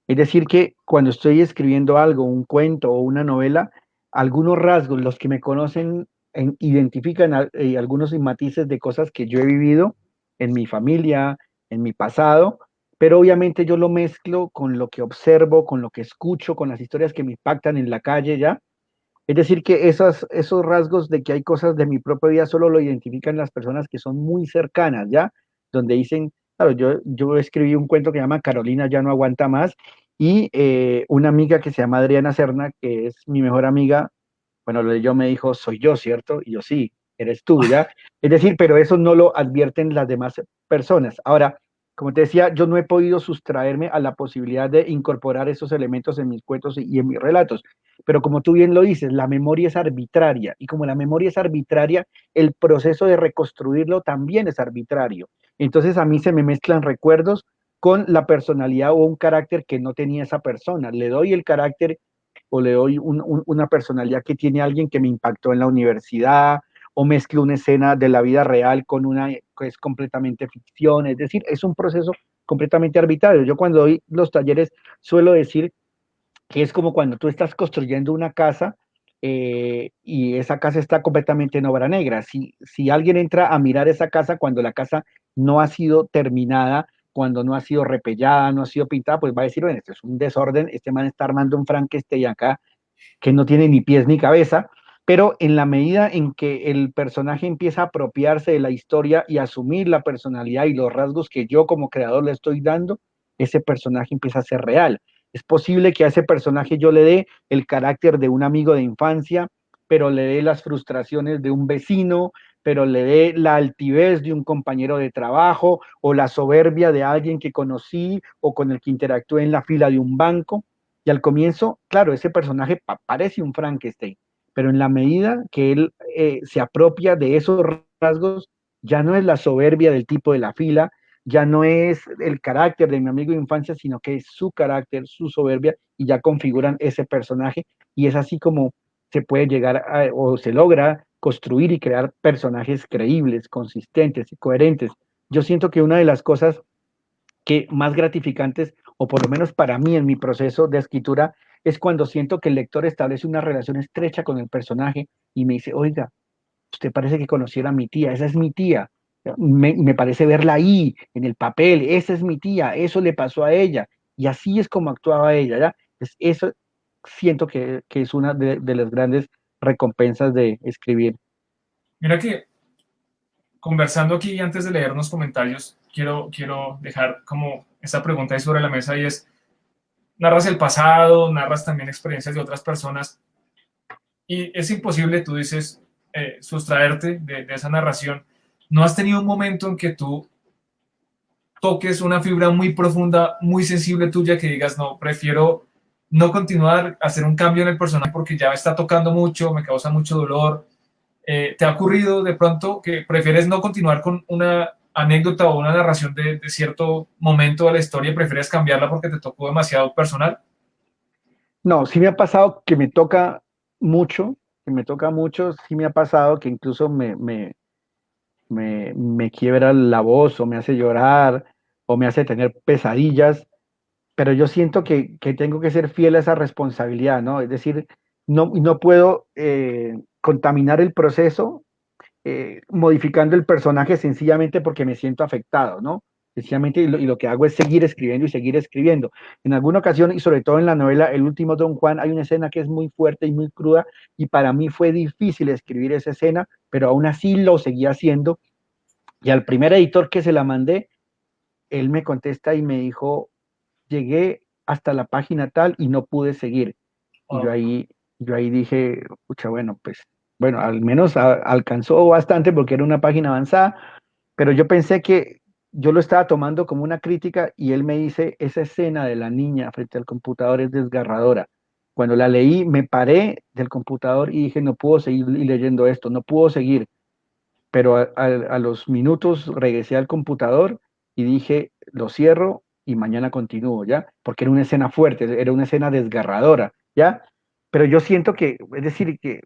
Es decir, que cuando estoy escribiendo algo, un cuento o una novela, algunos rasgos, los que me conocen, identifican algunos matices de cosas que yo he vivido en mi familia, en mi pasado, pero obviamente yo lo mezclo con lo que observo, con lo que escucho, con las historias que me impactan en la calle ya. Es decir, que esos rasgos de que hay cosas de mi propia vida solo lo identifican las personas que son muy cercanas, ¿ya? Donde dicen, claro, yo escribí un cuento que se llama Carolina ya no aguanta más y una amiga que se llama Adriana Serna, que es mi mejor amiga, bueno, lo leyó, me dijo, soy yo, ¿cierto? Y yo, sí, eres tú, ¿ya? Es decir, pero eso no lo advierten las demás personas. Ahora, como te decía, yo no he podido sustraerme a la posibilidad de incorporar esos elementos en mis cuentos y en mis relatos. Pero como tú bien lo dices, la memoria es arbitraria. Y como la memoria es arbitraria, el proceso de reconstruirlo también es arbitrario. Entonces a mí se me mezclan recuerdos con la personalidad o un carácter que no tenía esa persona. Le doy el carácter o le doy una personalidad que tiene alguien que me impactó en la universidad, o mezclo una escena de la vida real con una que es completamente ficción, es decir, es un proceso completamente arbitrario. Yo cuando doy los talleres suelo decir que es como cuando tú estás construyendo una casa y esa casa está completamente en obra negra. Si alguien entra a mirar esa casa cuando la casa no ha sido terminada, cuando no ha sido repellada, no ha sido pintada, pues va a decir, bueno, esto es un desorden, este man está armando un Frankenstein acá que no tiene ni pies ni cabeza, pero en la medida en que el personaje empieza a apropiarse de la historia y asumir la personalidad y los rasgos que yo como creador le estoy dando, ese personaje empieza a ser real. Es posible que a ese personaje yo le dé el carácter de un amigo de infancia, pero le dé las frustraciones de un vecino, pero le dé la altivez de un compañero de trabajo o la soberbia de alguien que conocí o con el que interactué en la fila de un banco. Y al comienzo, claro, ese personaje parece un Frankenstein, pero en la medida que él se apropia de esos rasgos, ya no es la soberbia del tipo de la fila, ya no es el carácter de mi amigo de infancia, sino que es su carácter, su soberbia, y ya configuran ese personaje. Y es así como se puede llegar o se logra construir y crear personajes creíbles, consistentes y coherentes. Yo siento que una de las cosas que más gratificantes, o por lo menos para mí en mi proceso de escritura, es cuando siento que el lector establece una relación estrecha con el personaje y me dice, oiga, usted parece que conociera a mi tía, esa es mi tía, me parece verla ahí, en el papel, esa es mi tía, eso le pasó a ella, y así es como actuaba ella, ¿ya? Eso siento que es una de las grandes recompensas de escribir. Mira que conversando aquí antes de leer unos comentarios, quiero dejar como esta pregunta ahí sobre la mesa y es, narras el pasado, narras también experiencias de otras personas y es imposible, tú dices, sustraerte de esa narración. ¿No has tenido un momento en que tú toques una fibra muy profunda, muy sensible tuya, que digas, no, prefiero no continuar, hacer un cambio en el personaje porque ya me está tocando mucho, me causa mucho dolor? ¿Te ha ocurrido de pronto que prefieres no continuar con una anécdota o una narración de cierto momento de la historia y prefieres cambiarla porque te tocó demasiado personal? No, sí me ha pasado que me toca mucho, que me toca mucho, sí me ha pasado que incluso me quiebra la voz o me hace llorar o me hace tener pesadillas, pero yo siento que tengo que ser fiel a esa responsabilidad, ¿no? Es decir, no puedo contaminar el proceso modificando el personaje sencillamente porque me siento afectado, ¿no? Sencillamente y lo que hago es seguir escribiendo y seguir escribiendo. En alguna ocasión, y sobre todo en la novela El último Don Juan, hay una escena que es muy fuerte y muy cruda, y para mí fue difícil escribir esa escena, pero aún así lo seguía haciendo. Y al primer editor que se la mandé, él me contesta y me dijo, llegué hasta la página tal y no pude seguir. Y Oh, yo ahí dije, pucha, bueno, pues, bueno, al menos alcanzó bastante porque era una página avanzada, pero yo pensé que yo lo estaba tomando como una crítica y él me dice, esa escena de la niña frente al computador es desgarradora. Cuando la leí, me paré del computador y dije, no puedo seguir leyendo esto, no puedo seguir. Pero a los minutos regresé al computador y dije, lo cierro y mañana continúo, ¿ya? Porque era una escena fuerte, era una escena desgarradora, ¿ya? Pero yo siento que, es decir, que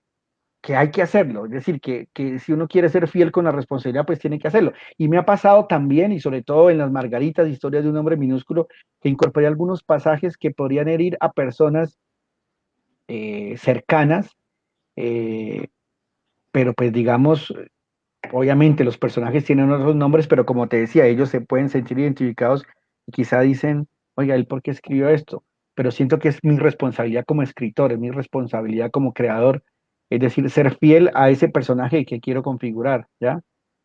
hay que hacerlo, es decir, que si uno quiere ser fiel con la responsabilidad, pues tiene que hacerlo. Y me ha pasado también, y sobre todo en las Margaritas, historias de un hombre minúsculo, que incorporé algunos pasajes que podrían herir a personas cercanas, eh, pero pues digamos, obviamente los personajes tienen otros nombres, pero como te decía, ellos se pueden sentir identificados y quizá dicen, oiga, ¿él por qué escribió esto? Pero siento que es mi responsabilidad como escritor, es mi responsabilidad como creador, es decir, ser fiel a ese personaje que quiero configurar, ¿ya?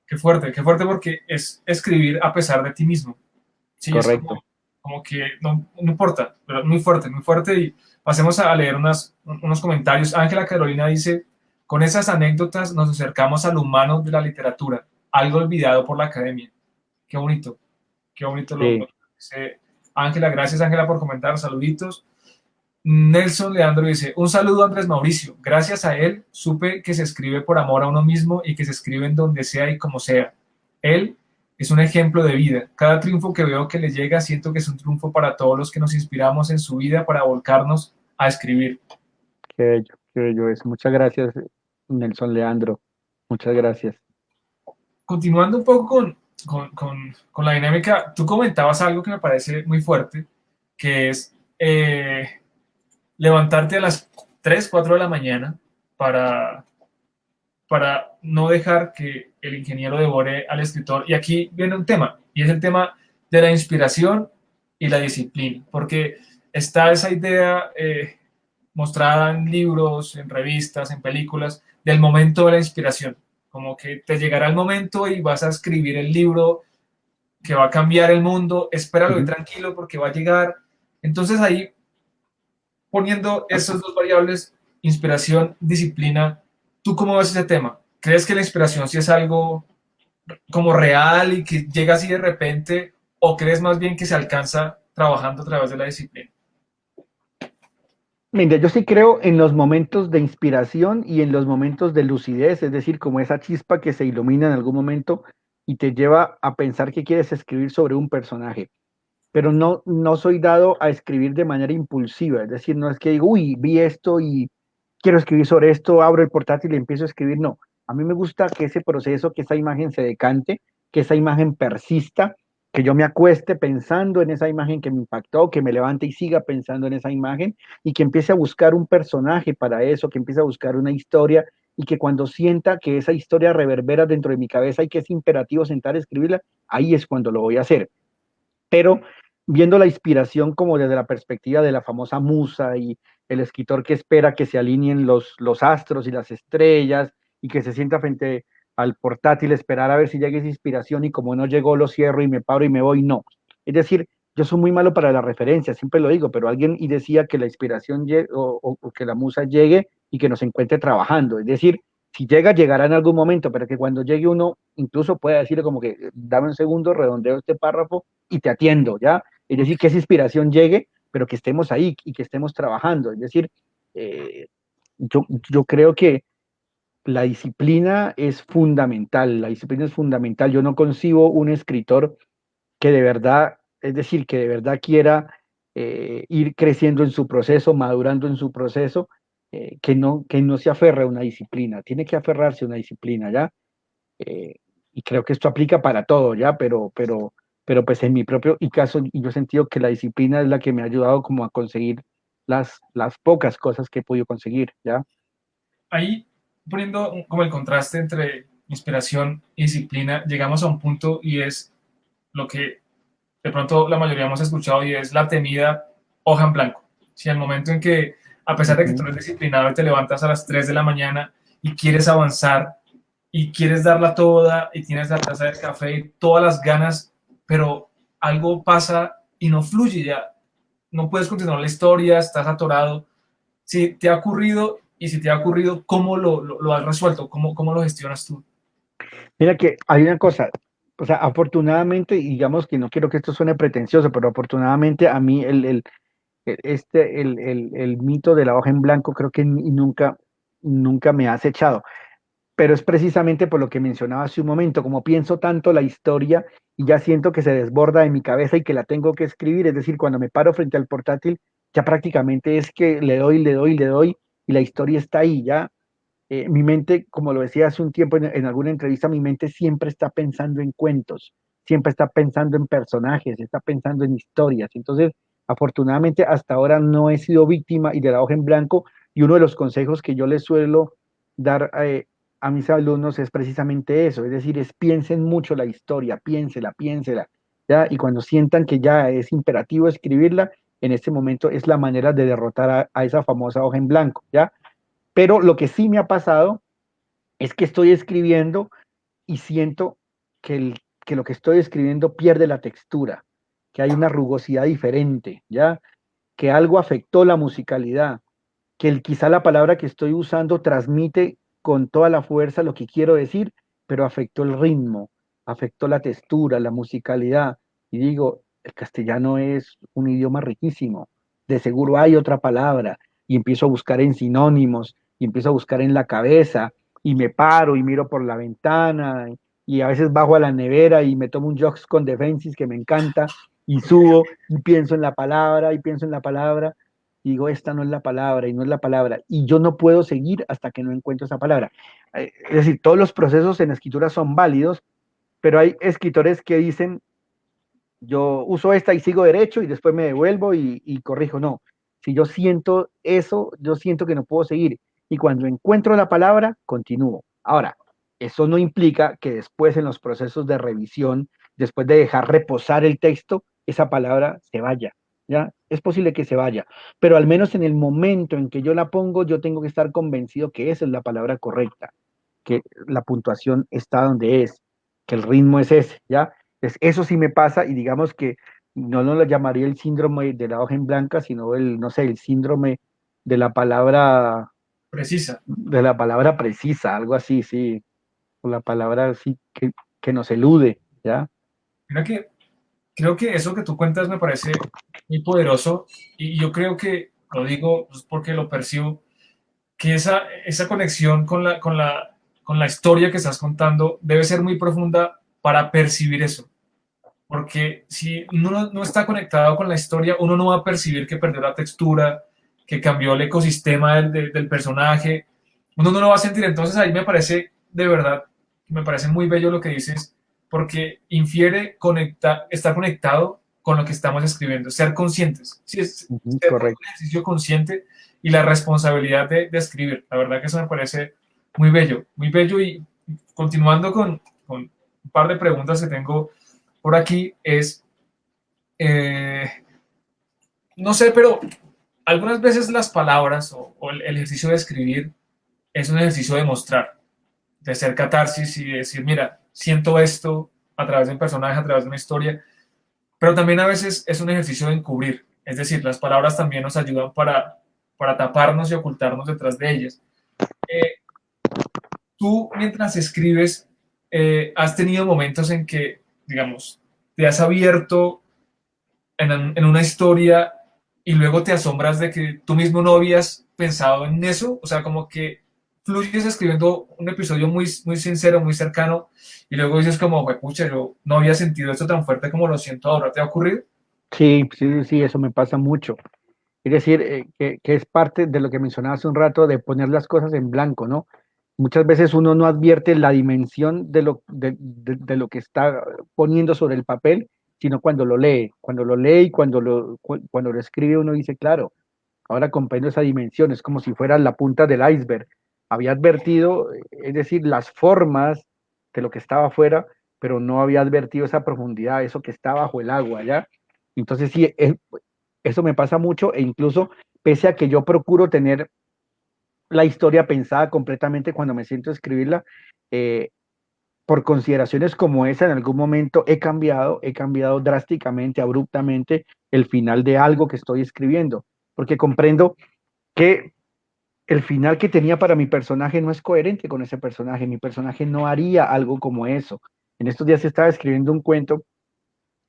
Qué fuerte porque es escribir a pesar de ti mismo. Sí, es Correcto. como que no importa, pero muy fuerte. Y pasemos a leer unos comentarios. Ángela Carolina dice, con esas anécdotas nos acercamos al humano de la literatura, algo olvidado por la academia. Qué bonito lo Sí. que dice Ángela. Gracias Ángela por comentar, saluditos. Nelson Leandro dice, un saludo a Andrés Mauricio. Gracias a él supe que se escribe por amor a uno mismo y que se escribe en donde sea y como sea. Él es un ejemplo de vida. Cada triunfo que veo que le llega siento que es un triunfo para todos los que nos inspiramos en su vida para volcarnos a escribir. Qué bello es. Muchas gracias, Nelson Leandro. Muchas gracias. Continuando un poco con la dinámica, tú comentabas algo que me parece muy fuerte, que es levantarte a las 3 4 de la mañana para no dejar que el ingeniero devore al escritor. Y aquí viene un tema, y es el tema de la inspiración y la disciplina, porque está esa idea mostrada en libros, en revistas, en películas, del momento de la inspiración, como que te llegará el momento y vas a escribir el libro que va a cambiar el mundo, espéralo y Ujú. tranquilo porque va a llegar. Entonces ahí, poniendo esas dos variables, inspiración, disciplina, ¿tú cómo ves ese tema? ¿Crees que la inspiración sí es algo como real y que llega así de repente o crees más bien que se alcanza trabajando a través de la disciplina? Mira, yo sí creo en los momentos de inspiración y en los momentos de lucidez, es decir, como esa chispa que se ilumina en algún momento y te lleva a pensar que quieres escribir sobre un personaje. Pero no soy dado a escribir de manera impulsiva, es decir, no es que digo, uy, vi esto y quiero escribir sobre esto, abro el portátil y empiezo a escribir, no. A mí me gusta que ese proceso, que esa imagen se decante, que esa imagen persista, que yo me acueste pensando en esa imagen que me impactó, que me levante y siga pensando en esa imagen y que empiece a buscar un personaje para eso, que empiece a buscar una historia y que cuando sienta que esa historia reverbera dentro de mi cabeza y que es imperativo sentar a escribirla, ahí es cuando lo voy a hacer. Pero viendo la inspiración como desde la perspectiva de la famosa musa y el escritor que espera que se alineen los astros y las estrellas y que se sienta frente al portátil, esperar a ver si llega esa inspiración y como no llegó lo cierro y me paro y me voy, no. Es decir, yo soy muy malo para la referencia, siempre lo digo, pero alguien y decía que la inspiración o que la musa llegue y que nos encuentre trabajando. Es decir, si llega, llegará en algún momento, pero que cuando llegue uno incluso pueda decirle como que dame un segundo, redondeo este párrafo y te atiendo, ¿ya? Es decir, que esa inspiración llegue, pero que estemos ahí y que estemos trabajando. Es decir, eh, yo creo que la disciplina es fundamental, la disciplina es fundamental. Yo no concibo un escritor que de verdad, es decir, que de verdad quiera ir creciendo en su proceso, madurando en su proceso, que no se aferre a una disciplina, tiene que aferrarse a una disciplina, ¿ya? Eh, y creo que esto aplica para todo, ¿ya? Pero pues en mi propio y caso, y yo he sentido que la disciplina es la que me ha ayudado como a conseguir las pocas cosas que he podido conseguir, ¿ya? Ahí, poniendo como el contraste entre inspiración y disciplina, llegamos a un punto y es lo que de pronto la mayoría hemos escuchado y es la temida hoja en blanco. Si al momento en que, a pesar de que tú Ujú. eres disciplinado y te levantas a las 3 de la mañana y quieres avanzar y quieres darla toda y tienes la taza del café y todas las ganas, pero algo pasa y no fluye ya, no puedes continuar la historia, estás atorado. Si te ha ocurrido y si te ha ocurrido, ¿cómo lo has resuelto? ¿Cómo lo gestionas tú? Mira que hay una cosa, o sea, afortunadamente, y digamos que no quiero que esto suene pretencioso, pero afortunadamente a mí el mito de la hoja en blanco creo que nunca me ha acechado. Pero es precisamente por lo que mencionaba hace un momento, como pienso tanto la historia y ya siento que se desborda en mi cabeza y que la tengo que escribir, es decir, cuando me paro frente al portátil, ya prácticamente es que le doy y la historia está ahí, ya. Mi mente, como lo decía hace un tiempo en alguna entrevista, mi mente siempre está pensando en cuentos, siempre está pensando en personajes, está pensando en historias. Entonces, afortunadamente, hasta ahora no he sido víctima y de la hoja en blanco. Y uno de los consejos que yo les suelo dar a mis alumnos es precisamente eso, es decir, es piensen mucho la historia, piénsela, ¿ya? Y cuando sientan que ya es imperativo escribirla, en este momento es la manera de derrotar a esa famosa hoja en blanco, ¿ya? Pero lo que sí me ha pasado es que estoy escribiendo y siento que lo que estoy escribiendo pierde la textura, que hay una rugosidad diferente, ¿ya? Que algo afectó la musicalidad, que quizá la palabra que estoy usando transmite con toda la fuerza lo que quiero decir, pero afectó el ritmo, afectó la textura, la musicalidad. Y digo, el castellano es un idioma riquísimo, de seguro hay otra palabra, y empiezo a buscar en sinónimos, y empiezo a buscar en la cabeza, y me paro y miro por la ventana, y a veces bajo a la nevera y me tomo un Jocks con Defensis que me encanta, y subo y pienso en la palabra, y pienso en la palabra, y digo, esta no es la palabra y no es la palabra, y yo no puedo seguir hasta que no encuentro esa palabra. Es decir, todos los procesos en escritura son válidos, pero hay escritores que dicen, yo uso esta y sigo derecho y después me devuelvo y corrijo. No, si yo siento eso, yo siento que no puedo seguir. Y cuando encuentro la palabra, continúo. Ahora, eso no implica que después en los procesos de revisión, después de dejar reposar el texto, esa palabra se vaya. ¿Ya? Es posible que se vaya, pero al menos en el momento en que yo la pongo, yo tengo que estar convencido que esa es la palabra correcta, que la puntuación está donde es, que el ritmo es ese, ¿ya? Entonces, eso sí me pasa y digamos que no lo llamaría el síndrome de la hoja en blanca, sino no sé, el síndrome de la palabra, Precisa. de la palabra precisa, algo así, sí, o la palabra así que nos elude, ¿ya? Mira que creo que eso que tú cuentas me parece muy poderoso y yo creo que, lo digo pues, porque lo percibo, que esa conexión con la historia que estás contando debe ser muy profunda para percibir eso. Porque si uno no está conectado con la historia, uno no va a percibir que perdió la textura, que cambió el ecosistema del personaje. Uno no lo va a sentir. Entonces ahí me parece, de verdad, me parece muy bello lo que dices, porque infiere estar conectado con lo que estamos escribiendo, ser conscientes. Sí, es Ujú, ser un correcto. ejercicio consciente y la responsabilidad de escribir. La verdad que eso me parece muy bello, muy bello. Y continuando con un par de preguntas que tengo por aquí es, eh, no sé, pero algunas veces las palabras o el ejercicio de escribir es un ejercicio de mostrar, de hacer catarsis y decir, mira, siento esto a través de un personaje, a través de una historia, pero también a veces es un ejercicio de encubrir, es decir, las palabras también nos ayudan para taparnos y ocultarnos detrás de ellas. Eh, Tú, mientras escribes, has tenido momentos en que, digamos, te has abierto en una historia y luego te asombras de que tú mismo no habías pensado en eso, o sea, como que fluyes escribiendo un episodio muy, muy sincero, muy cercano, y luego dices como, pucha, yo no había sentido esto tan fuerte como lo siento ahora, ¿te ha ocurrido? Sí, sí, sí, eso me pasa mucho. Es decir, que es parte de lo que mencionaba hace un rato, de poner las cosas en blanco, ¿no? Muchas veces uno no advierte la dimensión de lo que está poniendo sobre el papel, sino cuando lo lee y cuando lo escribe uno dice, claro, ahora comprendo esa dimensión, es como si fuera la punta del iceberg. Había advertido, es decir, las formas de lo que estaba afuera, pero no había advertido esa profundidad, eso que está bajo el agua, ¿ya? Entonces sí, eso me pasa mucho e incluso pese a que yo procuro tener la historia pensada completamente cuando me siento a escribirla, eh, por consideraciones como esa, en algún momento he cambiado drásticamente, abruptamente el final de algo que estoy escribiendo, porque comprendo que el final que tenía para mi personaje no es coherente con ese personaje, mi personaje no haría algo como eso. En estos días estaba escribiendo un cuento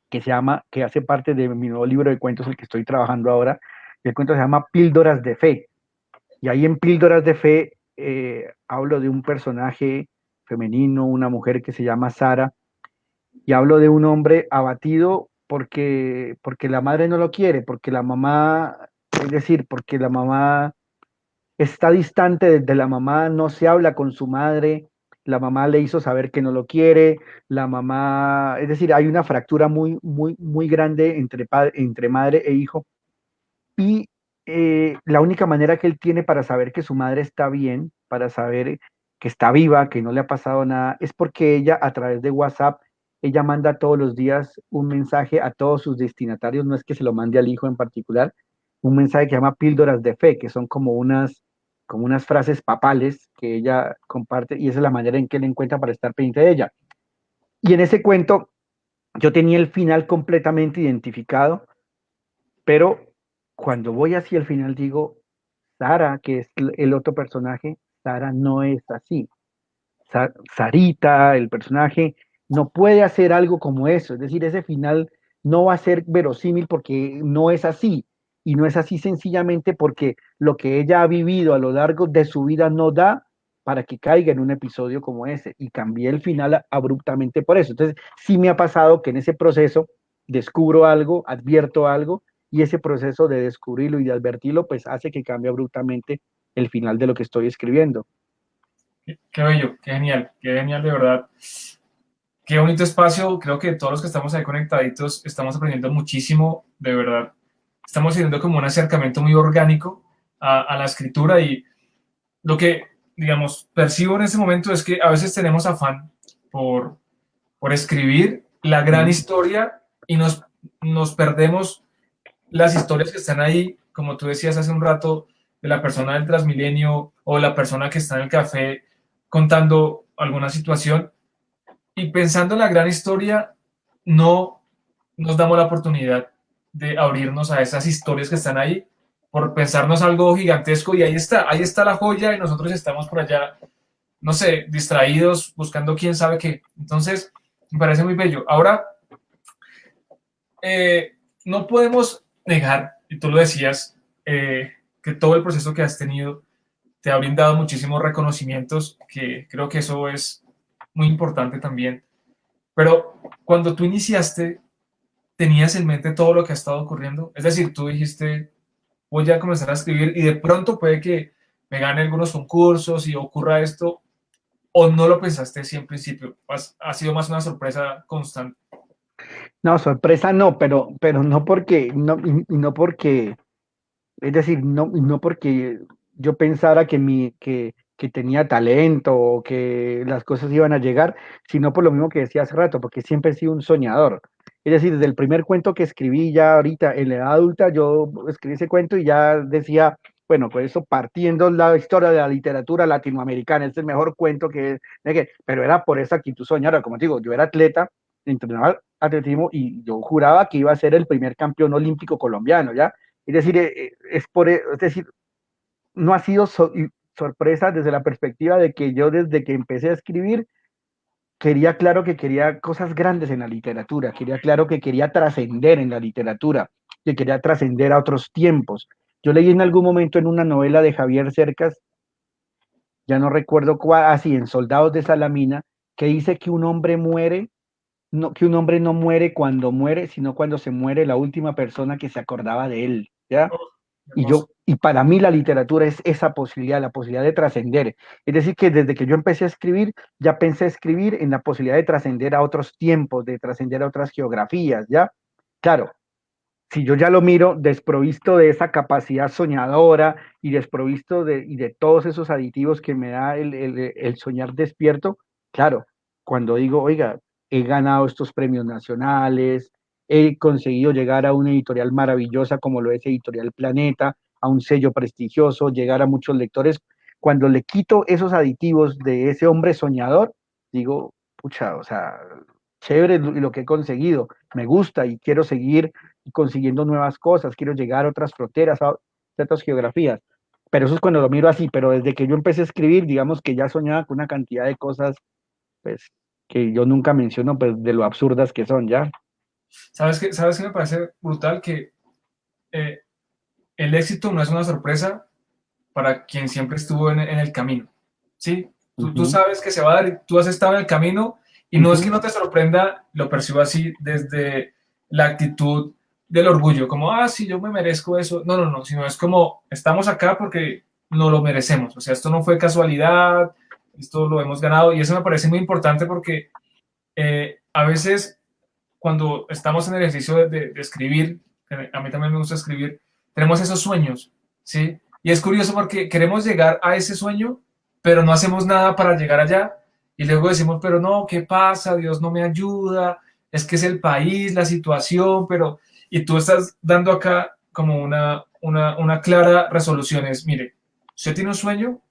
que hace parte de mi nuevo libro de cuentos, el que estoy trabajando ahora. El cuento se llama Píldoras de Fe. Y ahí en Píldoras de Fe hablo de un personaje femenino, una mujer que se llama Sara, y hablo de un hombre abatido porque la madre no lo quiere, porque la mamá, es decir, porque la mamá está distante de la mamá, no se habla con su madre, la mamá le hizo saber que no lo quiere, la mamá, es decir, hay una fractura muy grande entre madre e hijo y la única manera que él tiene para saber que su madre está bien, para saber que está viva, que no le ha pasado nada, es porque ella a través de WhatsApp, ella manda todos los días un mensaje a todos sus destinatarios, no es que se lo mande al hijo en particular, un mensaje que se llama píldoras de fe, que son como unas frases papales que ella comparte y esa es la manera en que él encuentra para estar pendiente de ella. Y en ese cuento yo tenía el final completamente identificado, pero cuando voy hacia el final digo, Sara, que es el otro personaje, Sara no es así. Sarita, el personaje, no puede hacer algo como eso. Es decir, ese final no va a ser verosímil porque no es así. Y no es así sencillamente porque lo que ella ha vivido a lo largo de su vida no da para que caiga en un episodio como ese. Y cambié el final abruptamente por eso. Entonces, sí me ha pasado que en ese proceso descubro algo, advierto algo, y ese proceso de descubrirlo y de advertirlo, pues hace que cambie abruptamente el final de lo que estoy escribiendo. Qué bello, qué genial de verdad. Qué bonito espacio. Creo que todos los que estamos ahí conectaditos estamos aprendiendo muchísimo, de verdad. Estamos teniendo como un acercamiento muy orgánico a la escritura y lo que, digamos, percibo en este momento es que a veces tenemos afán por, por escribir la gran Mm. historia y nos perdemos las historias que están ahí, como tú decías hace un rato, de la persona del Transmilenio o la persona que está en el café contando alguna situación y pensando en la gran historia, no nos damos la oportunidad de abrirnos a esas historias que están ahí por pensarnos algo gigantesco y ahí está la joya y nosotros estamos por allá, no sé, distraídos, buscando quién sabe qué. Entonces, me parece muy bello. Ahora, no podemos negar, y tú lo decías, que todo el proceso que has tenido te ha brindado muchísimos reconocimientos, que creo que eso es muy importante también. Pero cuando tú iniciaste, ¿tenías en mente todo lo que ha estado ocurriendo? Es decir, tú dijiste, voy a comenzar a escribir y de pronto puede que me gane algunos concursos y ocurra esto, o no lo pensaste así en principio. Ha sido más una sorpresa constante. No, sorpresa no, pero no porque, no, y no porque, es decir, no porque yo pensara que tenía talento o que las cosas iban a llegar, sino por lo mismo que decía hace rato, porque siempre he sido un soñador. Es decir, desde el primer cuento que escribí ya ahorita en la edad adulta, yo escribí ese cuento y ya decía, bueno, pues eso partiendo la historia de la literatura latinoamericana, es el mejor cuento pero era por esa actitud soñadora, como te digo, yo era atleta, entrenaba atletismo y yo juraba que iba a ser el primer campeón olímpico colombiano, ¿ya? Es decir, es decir, no ha sido sorpresa desde la perspectiva de que yo desde que empecé a escribir quería claro que quería cosas grandes en la literatura, quería claro que quería trascender en la literatura, que quería trascender a otros tiempos. Yo leí en algún momento en una novela de Javier Cercas, ya no recuerdo cuál, así en Soldados de Salamina, que dice que un hombre muere, no, que un hombre no muere cuando muere, sino cuando se muere la última persona que se acordaba de él, ¿ya? Oh, hermoso. Y para mí la literatura es esa posibilidad, la posibilidad de trascender. Es decir, que desde que yo empecé a escribir, ya pensé escribir en la posibilidad de trascender a otros tiempos, de trascender a otras geografías, ¿ya? Claro, si yo ya lo miro desprovisto de esa capacidad soñadora y desprovisto y de todos esos aditivos que me da el soñar despierto, claro, cuando digo, oiga, he ganado estos premios nacionales, he conseguido llegar a una editorial maravillosa como lo es Editorial Planeta, a un sello prestigioso, llegar a muchos lectores, cuando le quito esos aditivos de ese hombre soñador, digo, pucha, o sea, chévere lo que he conseguido, me gusta y quiero seguir consiguiendo nuevas cosas, quiero llegar a otras fronteras, a ciertas geografías. Pero eso es cuando lo miro así, pero desde que yo empecé a escribir, digamos que ya soñaba con una cantidad de cosas, pues que yo nunca menciono, pues de lo absurdas que son, ¿ya? ¿Sabes qué me parece brutal? Que eh, el éxito no es una sorpresa para quien siempre estuvo en el camino, ¿sí? Tú Ujú, sabes que se va a dar, y tú has estado en el camino y no es que ujú. no te sorprenda, lo percibo así desde la actitud del orgullo, como, ah, sí, yo me merezco eso. No, no, no, sino es como, estamos acá porque no lo merecemos. O sea, esto no fue casualidad, esto lo hemos ganado y eso me parece muy importante porque a veces cuando estamos en el ejercicio de escribir, a mí también me gusta escribir, tenemos esos sueños, ¿sí? Y es curioso porque queremos llegar a ese sueño, pero no hacemos nada para llegar allá. Y luego decimos, pero no, ¿qué pasa? Dios no me ayuda, es que es el país, la situación, pero... Y tú estás dando acá como una clara resolución, es, mire, usted tiene un sueño,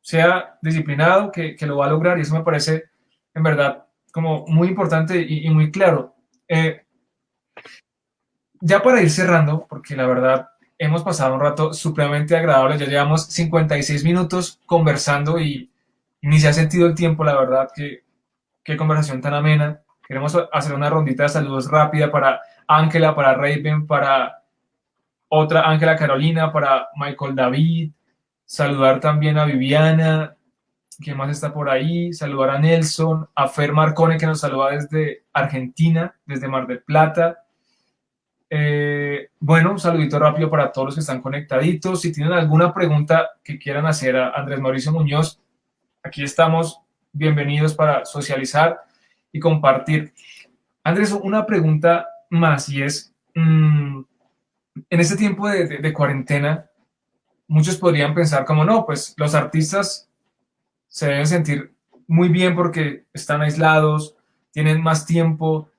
sea disciplinado, que lo va a lograr y eso me parece en verdad como muy importante y muy claro. Eh, ya para ir cerrando, porque la verdad hemos pasado un rato supremamente agradable, ya llevamos 56 minutos conversando y ni se ha sentido el tiempo, la verdad, qué conversación tan amena. Queremos hacer una rondita de saludos rápida para Ángela, para Raven, para otra Ángela Carolina, para Michael David, saludar también a Viviana, ¿quién más está por ahí? Saludar a Nelson, a Fer Marcone que nos saluda desde Argentina, desde Mar del Plata. Bueno, un saludito rápido para todos los que están conectaditos. Si tienen alguna pregunta que quieran hacer a Andrés Mauricio Muñoz, aquí estamos bienvenidos para socializar y compartir. Andrés, una pregunta más y es, en este tiempo de cuarentena, muchos podrían pensar como no, pues los artistas se deben sentir muy bien porque están aislados, tienen más tiempo,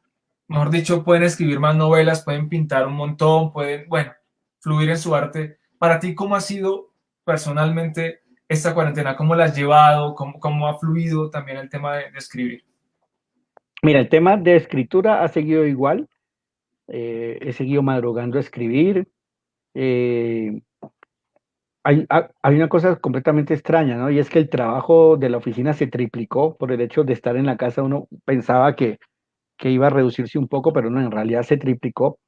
mejor dicho, pueden escribir más novelas, pueden pintar un montón, pueden, bueno, fluir en su arte. Para ti, ¿cómo ha sido personalmente esta cuarentena? ¿Cómo la has llevado? ¿Cómo ha fluido también el tema de escribir? Mira, el tema de escritura ha seguido igual. He seguido madrugando a escribir. eh, hay una cosa completamente extraña, ¿no? Y es que el trabajo de la oficina se triplicó por el hecho de estar en la casa. Uno pensaba que iba a reducirse un poco, pero no, en realidad se triplicó.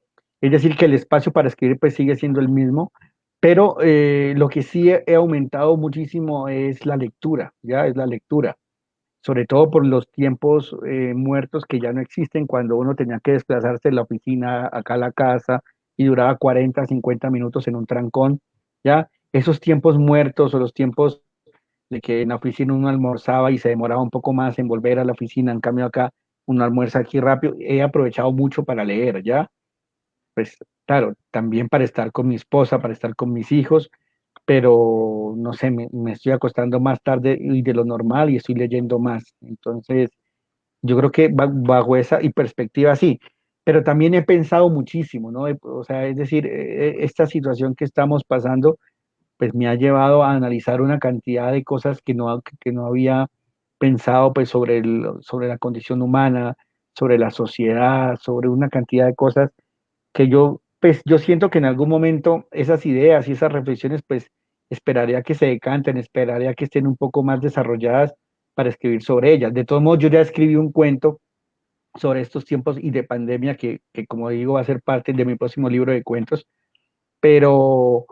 Es decir, que el espacio para escribir pues sigue siendo el mismo, pero lo que sí he aumentado muchísimo es la lectura, ya es la lectura, sobre todo por los tiempos muertos que ya no existen cuando uno tenía que desplazarse de la oficina acá a la casa y duraba 40, 50 minutos en un trancón, ya esos tiempos muertos o los tiempos de que en la oficina uno almorzaba y se demoraba un poco más en volver a la oficina, en cambio acá uno almuerza aquí rápido, he aprovechado mucho para leer, ¿ya? Pues claro, también para estar con mi esposa, para estar con mis hijos, pero no sé, me estoy acostando más tarde y de lo normal y estoy leyendo más. Entonces, yo creo que bajo esa y perspectiva sí, pero también he pensado muchísimo, ¿no? O sea, es decir, esta situación que estamos pasando pues me ha llevado a analizar una cantidad de cosas que no había pensado pues sobre la condición humana, sobre la sociedad, sobre una cantidad de cosas que pues yo siento que en algún momento esas ideas y esas reflexiones pues esperaría que se decanten, esperaría que estén un poco más desarrolladas para escribir sobre ellas. De todos modos, yo ya escribí un cuento sobre estos tiempos y de pandemia que como digo va a ser parte de mi próximo libro de cuentos, pero,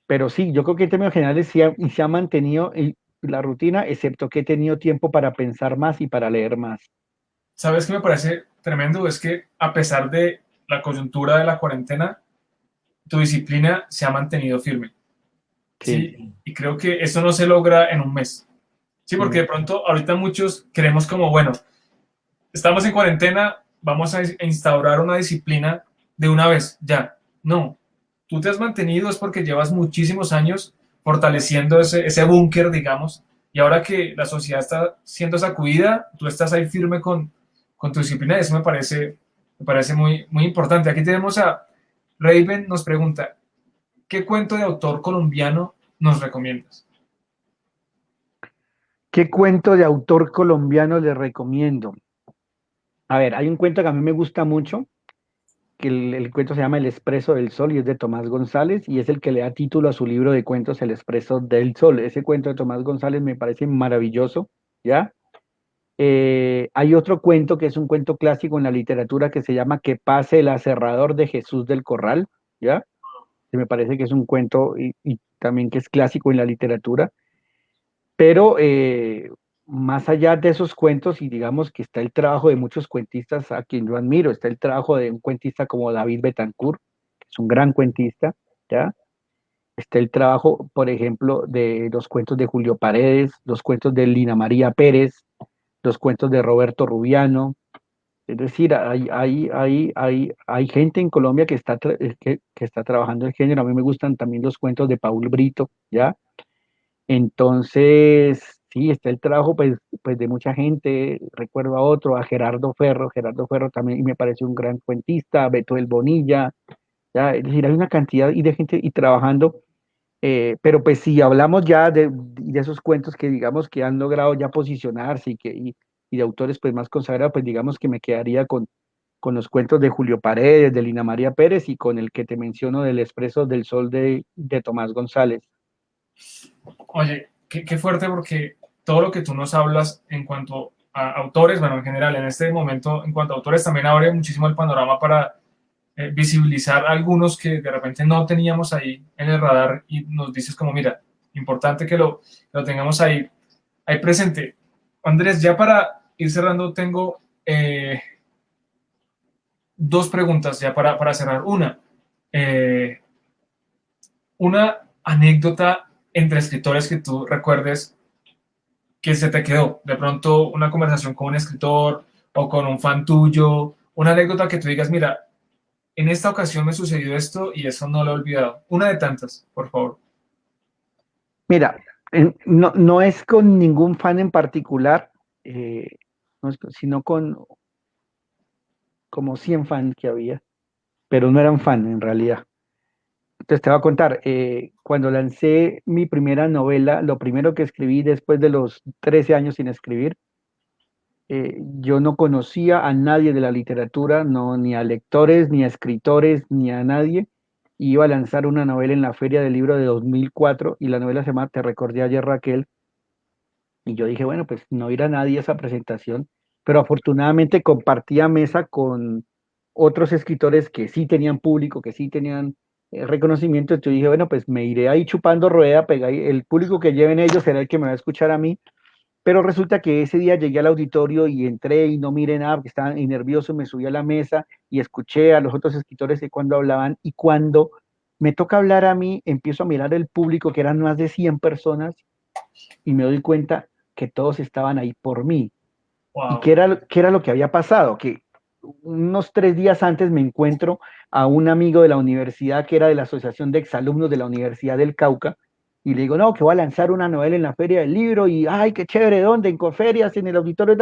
pero sí, yo creo que en términos generales y se ha mantenido la rutina, excepto que he tenido tiempo para pensar más y para leer más. ¿Sabes qué me parece tremendo? Es que a pesar de la coyuntura de la cuarentena, tu disciplina se ha mantenido firme. Sí, Sí, y creo que eso no se logra en un mes. Sí, porque sí. de pronto ahorita muchos queremos como, bueno, estamos en cuarentena, vamos a instaurar una disciplina de una vez, ya. No, tú te has mantenido es porque llevas muchísimos años fortaleciendo ese búnker, digamos, y ahora que la sociedad está siendo sacudida, tú estás ahí firme con tu disciplina y eso me parece muy, muy importante. Aquí tenemos a Raven, nos pregunta, ¿qué cuento de autor colombiano nos recomiendas? ¿Qué cuento de autor colombiano les recomiendo? A ver, hay un cuento que a mí me gusta mucho, que el cuento se llama El Expreso del Sol y es de Tomás González y es el que le da título a su libro de cuentos El Expreso del Sol. Ese cuento de Tomás González me parece maravilloso, ¿ya? Hay otro cuento que es un cuento clásico en la literatura que se llama Que pase el aserrador de Jesús del Corral, ¿ya? Que me parece que es un cuento y también que es clásico en la literatura, pero más allá de esos cuentos y digamos que está el trabajo de muchos cuentistas a quien yo admiro, está el trabajo de un cuentista como David Betancourt, que es un gran cuentista, ¿ya? Está el trabajo, por ejemplo, de los cuentos de Julio Paredes, los cuentos de Lina María Pérez, los cuentos de Roberto Rubiano. Es decir, hay gente en Colombia que está, que está trabajando el género. A mí me gustan también los cuentos de Paul Brito, ¿ya? Entonces, sí, está el trabajo pues de mucha gente. Recuerdo a otro, a Gerardo Ferro también y me parece un gran cuentista, Beto el Bonilla, ¿ya? Es decir, hay una cantidad y de gente y trabajando. Pero pues si hablamos ya de esos cuentos que digamos que han logrado ya posicionarse y de autores pues más consagrados, pues digamos que me quedaría con los cuentos de Julio Paredes, de Lina María Pérez y con el que te menciono del Expreso del Sol de Tomás González. Oye, qué fuerte porque todo lo que tú nos hablas en cuanto a autores, bueno, en general, en este momento, en cuanto a autores, también abre muchísimo el panorama para visibilizar algunos que de repente no teníamos ahí en el radar y nos dices como, mira, importante que lo tengamos ahí presente. Andrés, ya para ir cerrando, tengo dos preguntas ya para cerrar. Eh, una anécdota entre escritores que tú recuerdes que se te quedó. De pronto, una conversación con un escritor o con un fan tuyo, una anécdota que tú digas, mira, en esta ocasión me sucedió esto y eso no lo he olvidado. Una de tantas, por favor. Mira, no, no es con ningún fan en particular, eh, no es sino con como 100 fans que había, pero no eran fan en realidad. Entonces te voy a contar, cuando lancé mi primera novela, lo primero que escribí después de los 13 años sin escribir, yo no conocía a nadie de la literatura, no, ni a lectores, ni a escritores, ni a nadie. Y iba a lanzar una novela en la Feria del Libro de 2004 y la novela se llama Te recordé ayer, Raquel. Y yo dije, bueno, pues no irá nadie a esa presentación, pero afortunadamente compartía mesa con otros escritores que sí tenían público, que sí tenían reconocimiento. Entonces yo dije, bueno, pues me iré ahí chupando rueda, el público que lleven ellos será el que me va a escuchar a mí. Pero resulta que ese día llegué al auditorio y entré y no miré nada porque estaba nervioso, me subí a la mesa y escuché a los otros escritores que cuando hablaban y cuando me toca hablar a mí, empiezo a mirar el público, que eran más de 100 personas, y me doy cuenta que todos estaban ahí por mí. ¿Y Wow. qué era lo que había pasado? Que unos 3 días antes me encuentro a un amigo de la universidad que era de la Asociación de Exalumnos de la Universidad del Cauca y le digo, no, que voy a lanzar una novela en la Feria del Libro y, ay, qué chévere, ¿dónde? En Conferias, en el auditorio.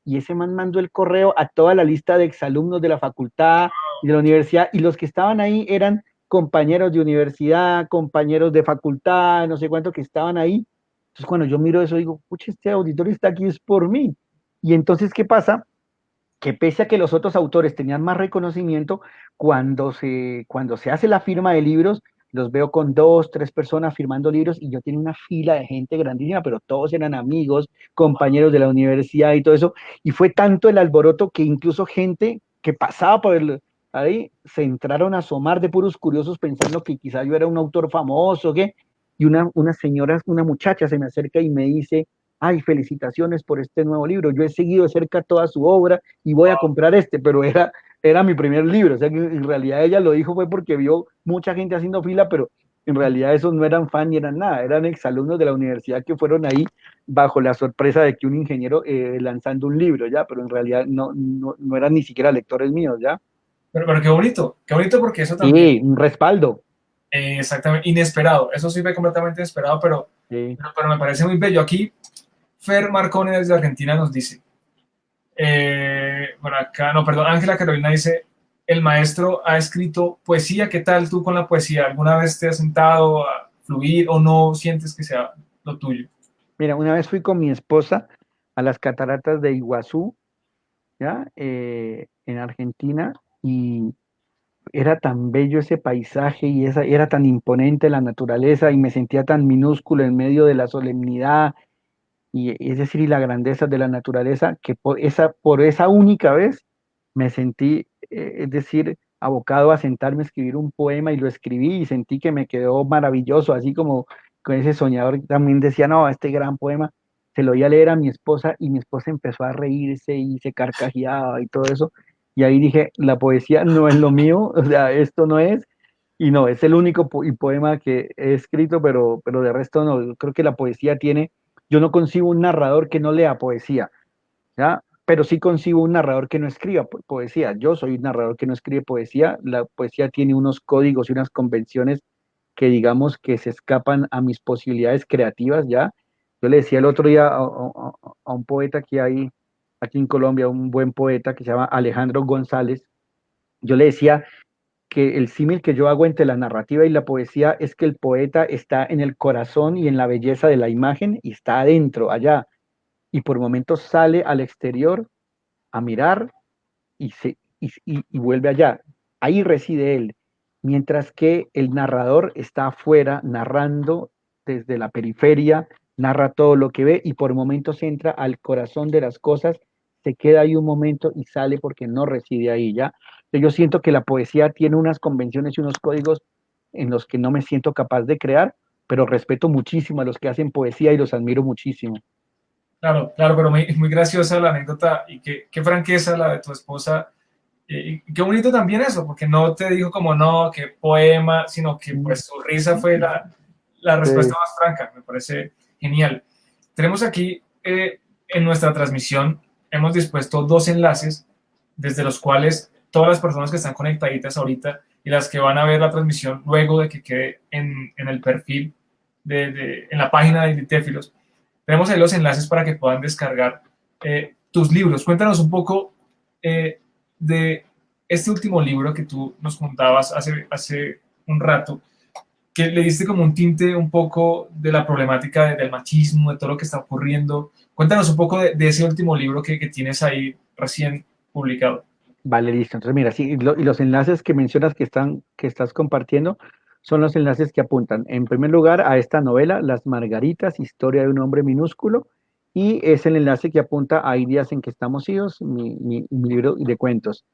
Y ese man mandó el correo a toda la lista de exalumnos de la facultad y de la universidad y los que estaban ahí eran compañeros de universidad, compañeros de facultad, no sé cuánto que estaban ahí. Entonces cuando yo miro eso digo, pucha, este auditorio está aquí es por mí. Y entonces, ¿qué pasa? Que pese a que los otros autores tenían más reconocimiento, cuando se hace la firma de libros, los veo con 2, 3 personas firmando libros y yo tenía una fila de gente grandísima, pero todos eran amigos, compañeros de la universidad y todo eso. Y fue tanto el alboroto que incluso gente que pasaba por ahí se entraron a asomar de puros curiosos pensando que quizá yo era un autor famoso, ¿qué? Y una señora, una muchacha se me acerca y me dice, ay, felicitaciones por este nuevo libro. Yo he seguido de cerca toda su obra y voy a comprar este, pero era mi primer libro. O sea que en realidad ella lo dijo fue porque vio mucha gente haciendo fila, pero en realidad esos no eran fan ni eran nada, eran exalumnos de la universidad que fueron ahí bajo la sorpresa de que un ingeniero lanzando un libro, ¿ya? Pero en realidad no eran ni siquiera lectores míos, ¿ya? Pero qué bonito porque eso también, Sí, un respaldo. exactamente, inesperado. Eso sí fue completamente inesperado, Sí. pero me parece muy bello. Aquí, Fer Marcone desde Argentina nos dice, bueno, acá, no, perdón, Ángela Carolina dice, el maestro ha escrito poesía, ¿qué tal tú con la poesía? ¿Alguna vez te has sentado a fluir o no sientes que sea lo tuyo? Mira, una vez fui con mi esposa a las cataratas de Iguazú, ¿ya? En Argentina, y era tan bello ese paisaje y era tan imponente la naturaleza y me sentía tan minúsculo en medio de la solemnidad y es decir, y la grandeza de la naturaleza, que por esa única vez me sentí, es decir, abocado a sentarme a escribir un poema y lo escribí y sentí que me quedó maravilloso, así como con ese soñador que también decía, no, este gran poema, se lo iba a leer a mi esposa y mi esposa empezó a reírse y se carcajeaba y todo eso. Y ahí dije, la poesía no es lo mío, o sea, esto no es, y no, es el único poema que he escrito, pero de resto no, yo creo que la poesía tiene, yo no concibo un narrador que no lea poesía, ¿ya? Pero sí concibo un narrador que no escriba poesía. Yo soy un narrador que no escribe poesía. La poesía tiene unos códigos y unas convenciones que digamos que se escapan a mis posibilidades creativas, ¿ya? Yo le decía el otro día a un poeta que hay aquí en Colombia, un buen poeta que se llama Alejandro González, yo le decía que el símil que yo hago entre la narrativa y la poesía es que el poeta está en el corazón y en la belleza de la imagen y está adentro, allá, y por momentos sale al exterior a mirar y vuelve allá. Ahí reside él, mientras que el narrador está afuera narrando desde la periferia, narra todo lo que ve y por momentos entra al corazón de las cosas, se queda ahí un momento y sale porque no reside ahí ya. Yo siento que la poesía tiene unas convenciones y unos códigos en los que no me siento capaz de crear, pero respeto muchísimo a los que hacen poesía y los admiro muchísimo. Claro, claro, pero muy graciosa la anécdota y qué franqueza la de tu esposa. Y qué bonito también eso, porque no te dijo como no, qué poema, sino que pues su risa fue la respuesta Sí. más franca. Me parece genial. Tenemos aquí en nuestra transmisión, hemos dispuesto dos enlaces desde los cuales todas las personas que están conectaditas ahorita y las que van a ver la transmisión luego de que quede en el perfil, en la página de Litéfilos, tenemos ahí los enlaces para que puedan descargar tus libros. Cuéntanos un poco de este último libro que tú nos contabas hace un rato, que le diste como un tinte un poco de la problemática del machismo, de todo lo que está ocurriendo. Cuéntanos un poco de ese último libro que tienes ahí recién publicado. Vale, listo. Entonces, mira, sí, y los enlaces que mencionas que estás compartiendo son los enlaces que apuntan, en primer lugar, a esta novela, Las Margaritas, Historia de un hombre minúsculo, y es el enlace que apunta a Hay días en que estamos idos, mi libro de cuentos.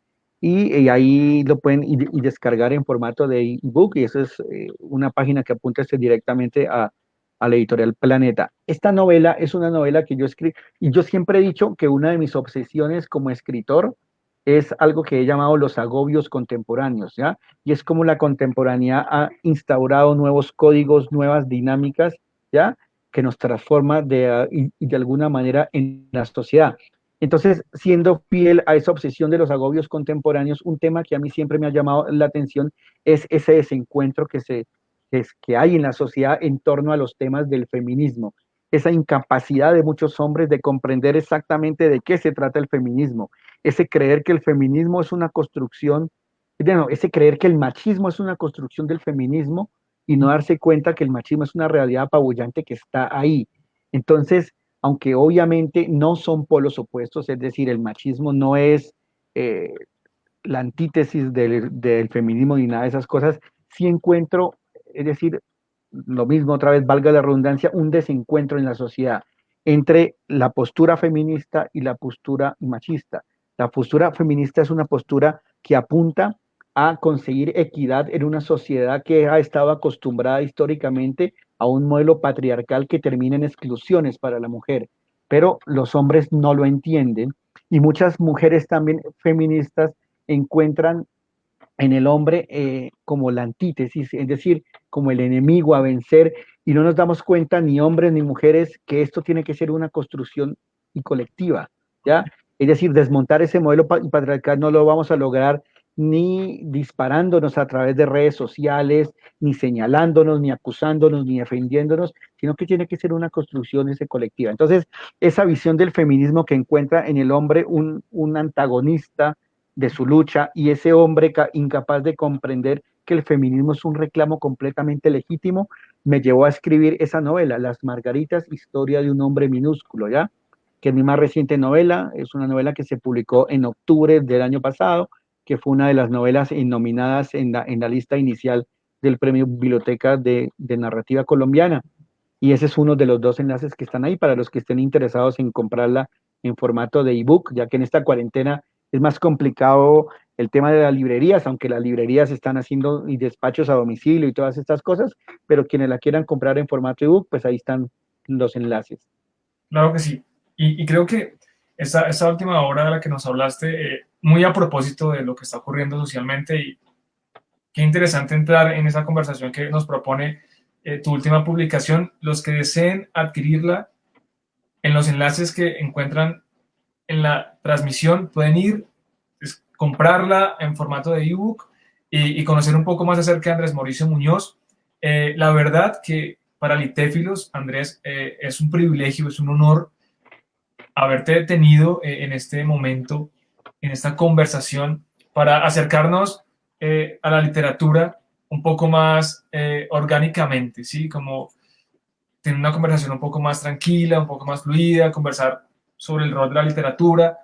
Y ahí lo pueden y descargar en formato de ebook, y eso es una página que apunta directamente a la editorial Planeta. Esta novela es una novela que yo escribí, y yo siempre he dicho que una de mis obsesiones como escritor es algo que he llamado los agobios contemporáneos, ¿ya? Y es como la contemporaneidad ha instaurado nuevos códigos, nuevas dinámicas, ¿ya? Que nos transforma y de alguna manera en la sociedad. Entonces, siendo fiel a esa obsesión de los agobios contemporáneos, un tema que a mí siempre me ha llamado la atención es ese desencuentro que hay en la sociedad en torno a los temas del feminismo, esa incapacidad de muchos hombres de comprender exactamente de qué se trata el feminismo, ese creer que el feminismo es una construcción, no, ese creer que el machismo es una construcción del feminismo y no darse cuenta que el machismo es una realidad apabullante que está ahí. Entonces, aunque obviamente no son polos opuestos, es decir, el machismo no es eh, la antítesis del feminismo ni nada de esas cosas, sí encuentro, es decir, lo mismo otra vez, valga la redundancia, un desencuentro en la sociedad entre la postura feminista y la postura machista. La postura feminista es una postura que apunta a conseguir equidad en una sociedad que ha estado acostumbrada históricamente a un modelo patriarcal que termina en exclusiones para la mujer, pero los hombres no lo entienden y muchas mujeres también feministas encuentran en el hombre como la antítesis, es decir, como el enemigo a vencer, y no nos damos cuenta, ni hombres ni mujeres, que esto tiene que ser una construcción y colectiva, ¿ya? Es decir, desmontar ese modelo patriarcal no lo vamos a lograr ni disparándonos a través de redes sociales, ni señalándonos, ni acusándonos, ni defendiéndonos, sino que tiene que ser una construcción ese colectiva. Entonces, esa visión del feminismo que encuentra en el hombre un antagonista de su lucha y ese hombre incapaz de comprender que el feminismo es un reclamo completamente legítimo, me llevó a escribir esa novela, Las Margaritas, historia de un hombre minúsculo, ¿ya? Que es mi más reciente novela, es una novela que se publicó en octubre del año pasado, que fue una de las novelas nominadas en la lista inicial del Premio Biblioteca de Narrativa Colombiana. y ese es uno de los dos enlaces que están ahí para los que estén interesados en comprarla en formato de ebook, ya que en esta cuarentena es más complicado el tema de las librerías, aunque las librerías están haciendo y despachos a domicilio y todas estas cosas, pero quienes la quieran comprar en formato ebook, pues ahí están los enlaces. Claro que sí. Y creo que esta última obra de la que nos hablaste, muy a propósito de lo que está ocurriendo socialmente, y qué interesante entrar en esa conversación que nos propone tu última publicación. Los que deseen adquirirla, en los enlaces que encuentran en la transmisión, pueden ir, comprarla en formato de ebook y conocer un poco más acerca de Andrés Mauricio Muñoz. La verdad que para Litéfilos, Andrés, es un privilegio, es un honor haberte tenido en este momento, en esta conversación, para acercarnos a la literatura un poco más orgánicamente, ¿sí? Como tener una conversación un poco más tranquila, un poco más fluida, conversar sobre el rol de la literatura.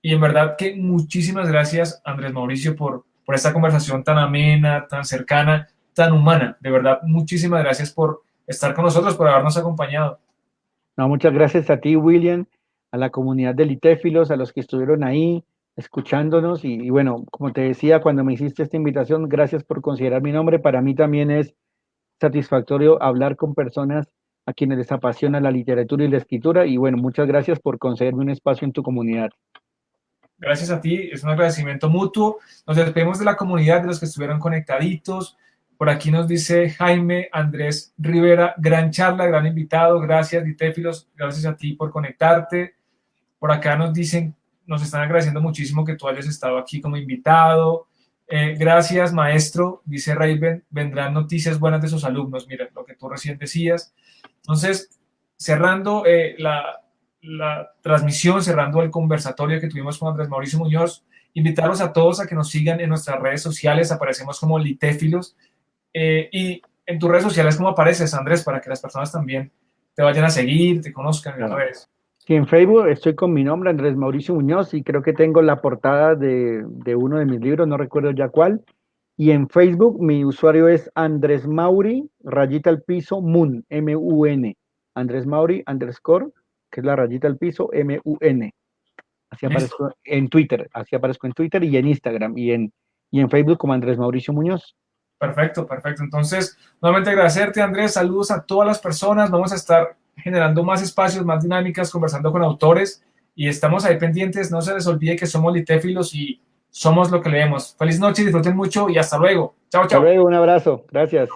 Y en verdad que muchísimas gracias, Andrés Mauricio, por esta conversación tan amena, tan cercana, tan humana. De verdad, muchísimas gracias por estar con nosotros, por habernos acompañado. No, muchas gracias a ti, William, a la comunidad de litéfilos, a los que estuvieron ahí escuchándonos y bueno, como te decía, cuando me hiciste esta invitación, gracias por considerar mi nombre. Para mí también es satisfactorio hablar con personas a quienes les apasiona la literatura y la escritura y bueno, muchas gracias por concederme un espacio en tu comunidad. Gracias a ti, es un agradecimiento mutuo. Nos despedimos de la comunidad, de los que estuvieron conectaditos. Por aquí nos dice Jaime Andrés Rivera, gran charla, gran invitado. Gracias, Litéfilos, gracias a ti por conectarte. Por acá nos dicen, nos están agradeciendo muchísimo que tú hayas estado aquí como invitado. Gracias, maestro, dice Raven, vendrán noticias buenas de sus alumnos. Mira, lo que tú recién decías. Entonces, cerrando la transmisión, cerrando el conversatorio que tuvimos con Andrés Mauricio Muñoz, invitarlos a todos a que nos sigan en nuestras redes sociales, aparecemos como Litéfilos, y en tus redes sociales, ¿cómo apareces, Andrés? Para que las personas también te vayan a seguir, te conozcan en las Claro. redes. Sí, en Facebook estoy con mi nombre, Andrés Mauricio Muñoz, y creo que tengo la portada de uno de mis libros, no recuerdo ya cuál. Y en Facebook mi usuario es Andrés Mauri, rayita al piso, Mun, M-U-N. Andrés Mauri, underscore, que es la rayita al piso, M-U-N. Así Listo. aparezco en Twitter, así aparezco en Twitter y en Instagram y en Facebook como Andrés Mauricio Muñoz. Perfecto, perfecto. Entonces, nuevamente agradecerte, Andrés. Saludos a todas las personas. Vamos a estar generando más espacios, más dinámicas, conversando con autores y estamos ahí pendientes. No se les olvide que somos litéfilos y somos lo que leemos. Feliz noche, disfruten mucho y hasta luego. Chao, Hasta chao. luego, un abrazo, gracias.